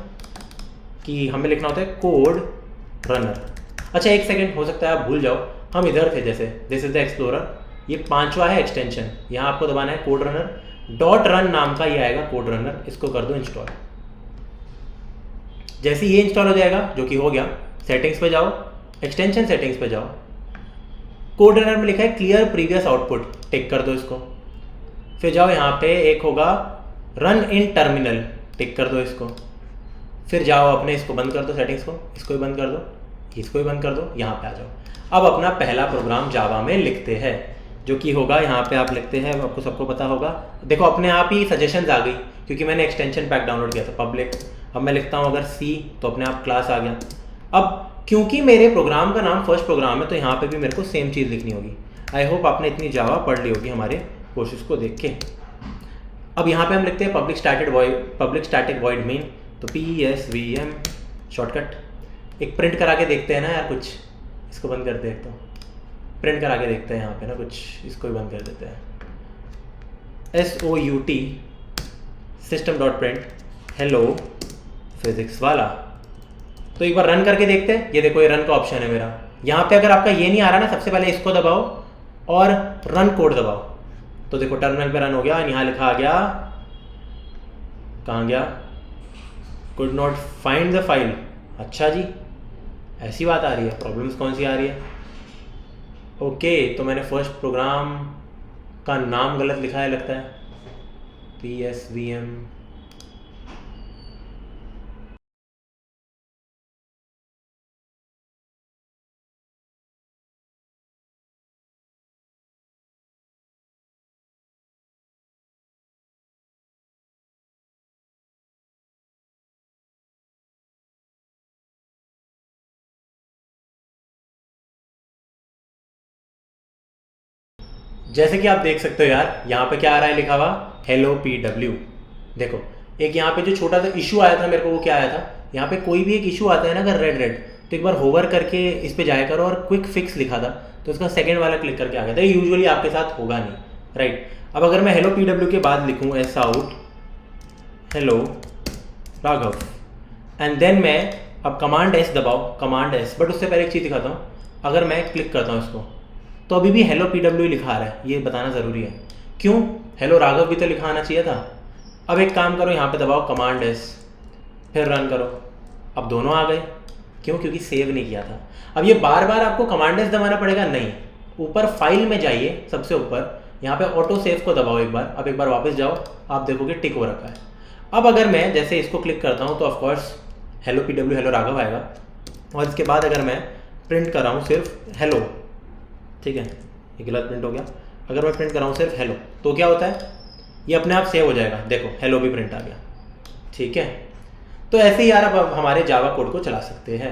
कि हमें लिखना होता है कोड रनर। अच्छा एक सेकेंड, हो सकता है आप भूल जाओ, हम इधर थे, जैसे दिस इज द एक्सप्लोरर, ये 5वां है एक्सटेंशन, यहाँ आपको दबाना है कोड रनर, डॉट रन नाम का ये आएगा कोड रनर, इसको कर दो इंस्टॉल। जैसे ये इंस्टॉल हो जाएगा, जो कि हो गया, सेटिंग्स पे जाओ, एक्सटेंशन सेटिंग्स पे जाओ, कोड रनर में लिखा है क्लियर प्रीवियस आउटपुट, टिक कर दो इसको। फिर जाओ यहाँ पे एक होगा रन इन टर्मिनल, टिक कर दो इसको। फिर जाओ अपने इसको बंद कर दो, सेटिंग्स को, इसको भी बंद कर दो, इसको भी बंद कर दो, यहाँ पे आ जाओ। अब अपना पहला प्रोग्राम जावा में लिखते हैं, जो कि होगा यहाँ पे आप लिखते हैं, आपको सबको पता होगा। देखो अपने आप ही सजेशंस आ गई, क्योंकि मैंने एक्सटेंशन पैक डाउनलोड किया था पब्लिक। अब मैं लिखता हूँ अगर सी, तो अपने आप क्लास आ गया। अब क्योंकि मेरे प्रोग्राम का नाम फर्स्ट प्रोग्राम है, तो यहाँ पे भी मेरे को सेम चीज़ लिखनी होगी। आई होप आपने इतनी जावा पढ़ ली होगी हमारे कोर्सेज को देख के। अब यहाँ पे हम लिखते हैं पब्लिक स्टैटिक वॉइड मेन, तो PSVM शॉर्टकट। एक प्रिंट करा के देखते हैं ना यार कुछ, इसको बंद करते हैं, तो प्रिंट करा के देखते हैं यहाँ पे ना कुछ, इसको भी बंद कर देते हैं। SOUT system dot print hello physics Wallah. तो एक बार रन करके देखते हैं। ये देखो ये रन का ऑप्शन है मेरा। यहाँ पे अगर आपका ये नहीं आ रहा ना, सबसे पहले इसको दबाओ और रन कोड दबाओ, तो देखो टर्मिनल पे रन हो गया। यहाँ लिखा आ गया, कहाँ गया, could not find the file. अच्छा जी, ऐसी बात आ रही है, प्रॉब्लम्स कौन सी आ रही है? ओके, तो मैंने फर्स्ट प्रोग्राम का नाम गलत लिखा है लगता है, PSVM। जैसे कि आप देख सकते हो यार, यहाँ पे क्या आ रहा है लिखा हुआ, हेलो PW। देखो एक यहाँ पे जो छोटा सा इशू आया था मेरे को, वो क्या आया था, यहाँ पे कोई भी एक इशू आता है ना अगर रेड रेड, तो एक बार होवर करके इस पे जाया करो, और क्विक फिक्स लिखा था तो उसका सेकंड वाला क्लिक करके आ गया था। यूजुअली आपके साथ होगा नहीं, राइट। अब अगर मैं हेलो PW के बाद लिखूँ SOUT hello Raghav, and then मैं अब कमांड S दबाओ, कमांड S, बट उससे पहले एक चीज़ दिखाता हूँ। अगर मैं क्लिक करता हूँ इसको, तो अभी भी हेलो PW लिखा आ रहा है, ये बताना ज़रूरी है। क्यों? हेलो राघव भी तो लिखा आना चाहिए था। अब एक काम करो, यहाँ पे दबाओ कमांड S, फिर रन करो, अब दोनों आ गए। क्यों? क्योंकि सेव नहीं किया था। अब ये बार बार आपको कमांड S दबाना पड़ेगा? नहीं, ऊपर फाइल में जाइए, सबसे ऊपर यहाँ पे ऑटो सेव को दबाओ एक बार। अब एक बार वापस जाओ, आप देखोगे टिक हो रखा है। अब अगर मैं जैसे इसको क्लिक करता हूँ तो of course hello PW hello Raghav आएगा, और इसके बाद अगर मैं प्रिंट कर रहा हूँ सिर्फ हेलो, ठीक है, ये गलत प्रिंट हो गया। अगर मैं प्रिंट कर रहा हूँ सिर्फ हेलो, तो क्या होता है, ये अपने आप सेव हो जाएगा। देखो हेलो भी प्रिंट आ गया, ठीक है। तो ऐसे ही यार अब हमारे जावा कोड को चला सकते हैं,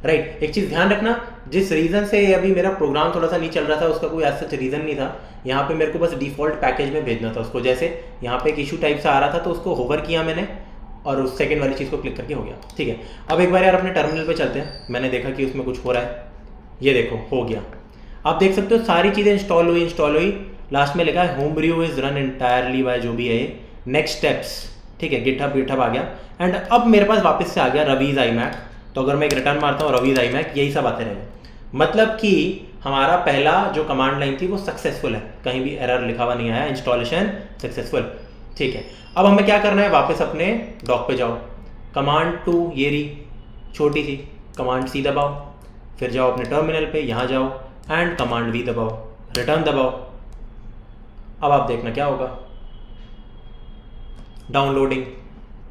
राइट। एक चीज़ ध्यान रखना, जिस रीज़न से अभी मेरा प्रोग्राम थोड़ा सा नहीं चल रहा था, उसका कोई ऐसा रीज़न नहीं था। यहाँ पे मेरे को बस डिफ़ॉल्ट पैकेज में भेजना था उसको। जैसे यहाँ पे एक इशू टाइप से आ रहा था, तो उसको होवर किया मैंने, और उस सेकंड वाली चीज़ को क्लिक करके हो गया, ठीक है। अब एक बार यार अपने टर्मिनल पे चलते हैं। मैंने देखा कि उसमें कुछ हो रहा है, ये देखो हो गया। आप देख सकते हो सारी चीज़ें इंस्टॉल हुई। लास्ट में लिखा है Homebrew is run entirely by जो भी है ये, नेक्स्ट स्टेप्स, ठीक है, गिटहब आ गया। एंड अब मेरे पास वापस से आ गया रवीज iMac। तो अगर मैं एक रिटर्न मारता हूँ रवीज iMac, यही सब आते रहेगा, मतलब कि हमारा पहला जो कमांड लाइन थी वो सक्सेसफुल है, कहीं भी एरर लिखा हुआ नहीं आया, इंस्टॉलेशन सक्सेसफुल, ठीक है। अब हमें क्या करना है, वापस अपने डॉक पे जाओ, कमांड 2 ये रही छोटी सी, कमांड C दबाओ, फिर जाओ अपने टर्मिनल पे, यहाँ जाओ एंड कमांड V दबाओ, रिटर्न दबाओ। अब आप देखना क्या होगा, डाउनलोडिंग,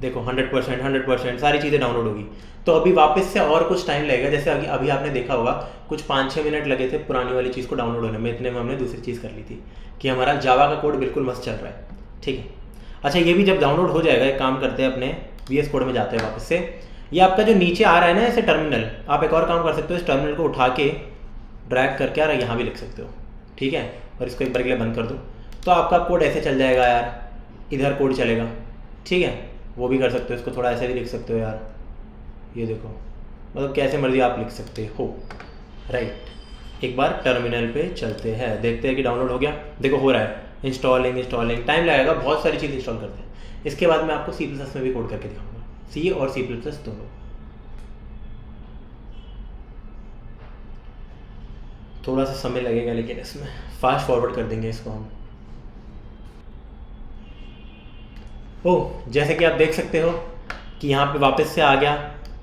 देखो 100% सारी चीज़ें डाउनलोड होगी। तो अभी वापस से और कुछ टाइम लगेगा, जैसे अभी आपने देखा होगा कुछ 5-6 मिनट लगे थे पुरानी वाली चीज़ को डाउनलोड होने में, इतने में हमने दूसरी चीज़ कर ली थी कि हमारा जावा का कोड बिल्कुल मस्त चल रहा है, ठीक है। अच्छा, ये भी जब डाउनलोड हो जाएगा, एक काम करते हैं अपने VS कोड में जाते हैं वापस से। ये आपका जो नीचे आ रहा है ना ऐसे टर्मिनल, आप एक और काम कर सकते हो, इस टर्मिनल को उठा के ड्रैग करके यार यहाँ भी लिख सकते हो, ठीक है, और इसको एक बार के लिए बंद कर दो, तो आपका कोड ऐसे चल जाएगा यार, इधर कोड चलेगा, ठीक है। वो भी कर सकते हो, इसको थोड़ा ऐसे भी लिख सकते हो यार, ये देखो, मतलब कैसे मर्जी आप लिख सकते हो, राइट। एक बार टर्मिनल पे चलते हैं, देखते हैं कि डाउनलोड हो गया। देखो हो रहा है, इंस्टॉलिंग टाइम लगेगा, बहुत सारी चीज़ इंस्टॉल करते हैं। इसके बाद मैं आपको C++ में भी कोड करके दिखाऊंगा, C और C++ दोनों। थोड़ा सा समय लगेगा, लेकिन इसमें फास्ट फॉरवर्ड कर देंगे इसको हम। ओह, जैसे कि आप देख सकते हो कि यहाँ पे वापस से आ गया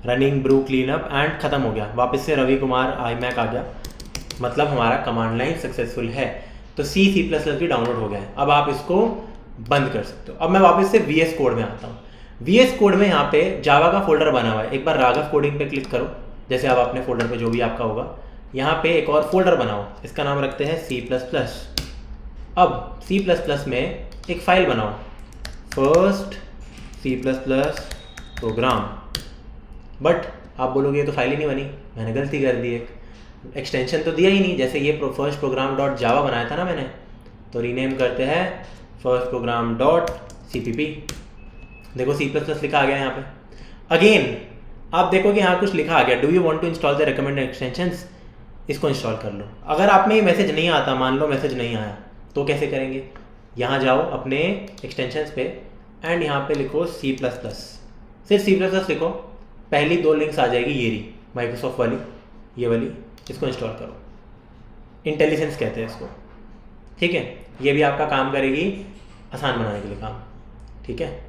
रनिंग ब्रू क्लीनअप एंड ख़त्म हो गया, वापस से रवि कुमार iMac आ गया, मतलब हमारा कमांड लाइन सक्सेसफुल है। तो C भी डाउनलोड हो गया है। अब आप इसको बंद कर सकते हो। अब मैं वापस से VS कोड में आता हूँ। VS कोड में यहाँ पे जावा का फोल्डर बना हुआ है, एक बार राघव कोडिंग पे क्लिक करो, जैसे आप अपने फोल्डर पे जो भी आपका होगा, यहाँ पे एक और फोल्डर बनाओ, इसका नाम रखते हैं C++। अब C++ में एक फाइल बनाओ, फर्स्ट C++ प्रोग्राम। बट आप बोलोगे ये तो फाइल ही नहीं बनी, मैंने गलती कर दी, एक एक्सटेंशन तो दिया ही नहीं। जैसे ये फर्स्ट प्रोग्राम डॉट जावा बनाया था ना मैंने, तो रीनेम करते हैं फर्स्ट प्रोग्राम डॉट CPP। देखो C++ लिखा आ गया यहाँ पे। अगेन आप देखोगे यहाँ कुछ लिखा आ गया, do you want to install the recommended extensions, इसको इंस्टॉल कर लो। अगर आप में ये मैसेज नहीं आता, मान लो मैसेज नहीं आया, तो कैसे करेंगे, यहाँ जाओ अपने एक्सटेंशंस पे एंड यहाँ पे लिखो C++, सिर्फ C++ लिखो, पहली 2 लिंक्स आ जाएगी, ये रही माइक्रोसॉफ्ट वाली, ये वाली, इसको इंस्टॉल करो। इंटेलिजेंस कहते हैं इसको, ठीक है। ये भी आपका काम करेगी आसान बनाने के लिए काम, ठीक है।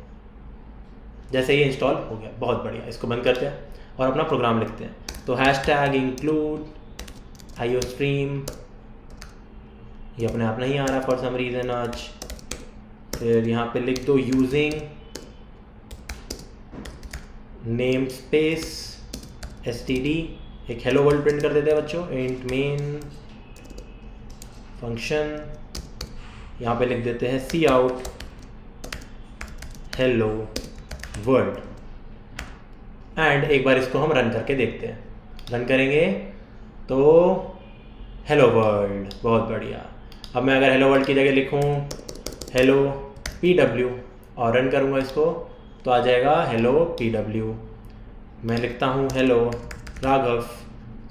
जैसे ये इंस्टॉल हो गया, बहुत बढ़िया। इसको बंद करते हैं और अपना प्रोग्राम लिखते हैं। तो #include iostream, ये अपने आप नहीं आ रहा फॉर सम रीज़न आज। फिर यहाँ पे लिख दो यूजिंग नेम स्पेस std, एक हेलो वर्ल्ड प्रिंट कर देते हैं बच्चों, इंट मेन फंक्शन, यहाँ पे लिख देते हैं cout हेलो वर्ल्ड, एंड एक बार इसको हम रन करके देखते हैं। रन करेंगे तो हेलो वर्ल्ड, बहुत बढ़िया। अब मैं अगर हेलो वर्ल्ड की जगह लिखूं हेलो pw और रन करूंगा इसको तो आ जाएगा हेलो pw। मैं लिखता हूं हेलो राघव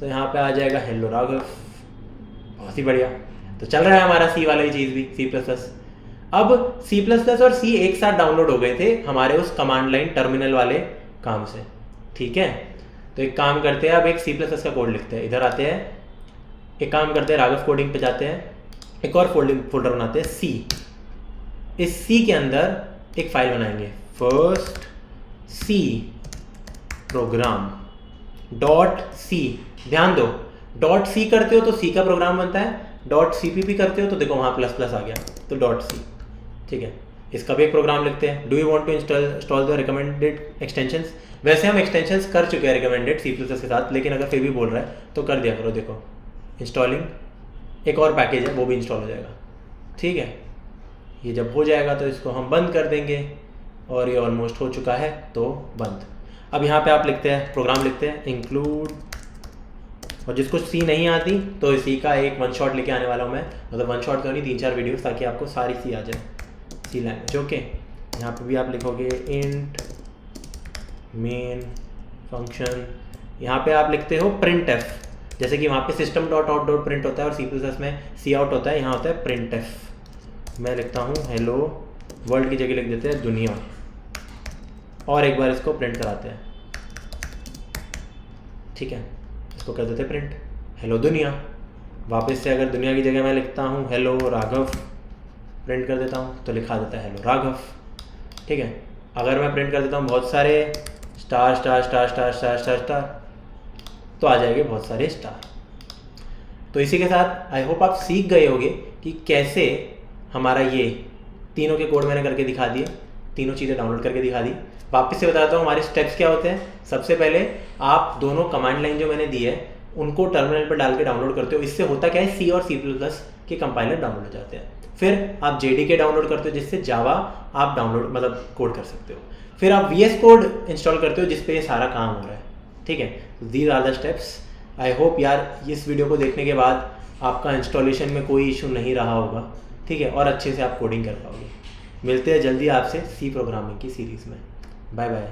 तो यहाँ पे आ जाएगा हेलो राघव, बहुत ही बढ़िया। तो चल रहा है हमारा सी वाला ही चीज़ भी, C++। अब C++ और C एक साथ डाउनलोड हो गए थे हमारे उस कमांड लाइन टर्मिनल वाले काम से, ठीक है। तो एक काम करते हैं, अब एक C++ का कोड लिखते हैं। इधर आते हैं, एक काम करते हैं, राघव कोडिंग पे जाते हैं, एक और फोल्डर बनाते हैं C। इस C के अंदर एक फाइल बनाएंगे, फर्स्ट C प्रोग्राम .c। ध्यान दो, .c करते हो तो C का प्रोग्राम बनता है, .cpp करते हो तो देखो वहाँ ++ आ गया, तो .c, ठीक है। इसका भी एक प्रोग्राम लिखते हैं। Do you want to install the recommended extensions. वैसे हम एक्सटेंशंस कर चुके हैं रिकमेंडेड C++ के साथ, लेकिन अगर फिर भी बोल रहा है तो कर दिया करो। देखो इंस्टॉलिंग एक और पैकेज है, वो भी इंस्टॉल हो जाएगा, ठीक है। ये जब हो जाएगा तो इसको हम बंद कर देंगे और ये ऑलमोस्ट हो चुका है तो बंद। अब यहाँ पे आप लिखते हैं, प्रोग्राम लिखते हैं इंक्लूड, और जिसको C नहीं आती तो C का एक 1 शॉट लेके आने वाला हूँ मैं, मतलब 1 शॉट तो नहीं 3-4 वीडियोस, ताकि आपको सारी C आ जाए, C लैंग्वेज, ओके। यहाँ पे भी आप लिखोगे इंट मेन फंक्शन, यहाँ पे आप लिखते हो printf, जैसे कि वहाँ पे system.out प्रिंट होता है और C++ में cout होता है, यहाँ होता है printf। मैं लिखता हूँ हेलो वर्ल्ड की जगह लिख देते हैं दुनिया, और एक बार इसको प्रिंट कराते हैं, ठीक है। इसको कर देते हैं प्रिंट हेलो दुनिया। वापस से अगर दुनिया की जगह मैं लिखता हूँ हेलो राघव, प्रिंट कर देता हूँ तो लिखा देता है हेलो राघव, ठीक है। अगर मैं प्रिंट कर देता हूँ बहुत सारे star star star star star star star, तो आ जाएंगे बहुत सारे स्टार। तो इसी के साथ आई होप आप सीख गए होंगे कि कैसे हमारा ये तीनों के कोड मैंने करके दिखा दिए, तीनों चीज़ें डाउनलोड करके दिखा दी। वापस से बताता हूँ हमारे स्टेप्स क्या होते हैं। सबसे पहले आप दोनों कमांड लाइन जो मैंने दी है उनको टर्मिनल पर डाल के डाउनलोड करते हो। इससे होता क्या है, C और C++ के कंपाइलर डाउनलोड हो जाते हैं। फिर आप JDK डाउनलोड करते हो, जिससे जावा आप डाउनलोड मतलब कोड कर सकते हो। फिर आप VS कोड इंस्टॉल करते हो, जिस पे ये सारा काम हो रहा है, ठीक है। These are the steps. I hope यार इस वीडियो को देखने के बाद आपका इंस्टॉलेशन में कोई इशू नहीं रहा होगा, ठीक है, और अच्छे से आप कोडिंग कर पाओगे। मिलते हैं जल्दी आपसे C प्रोग्रामिंग की सीरीज़ में। Bye bye.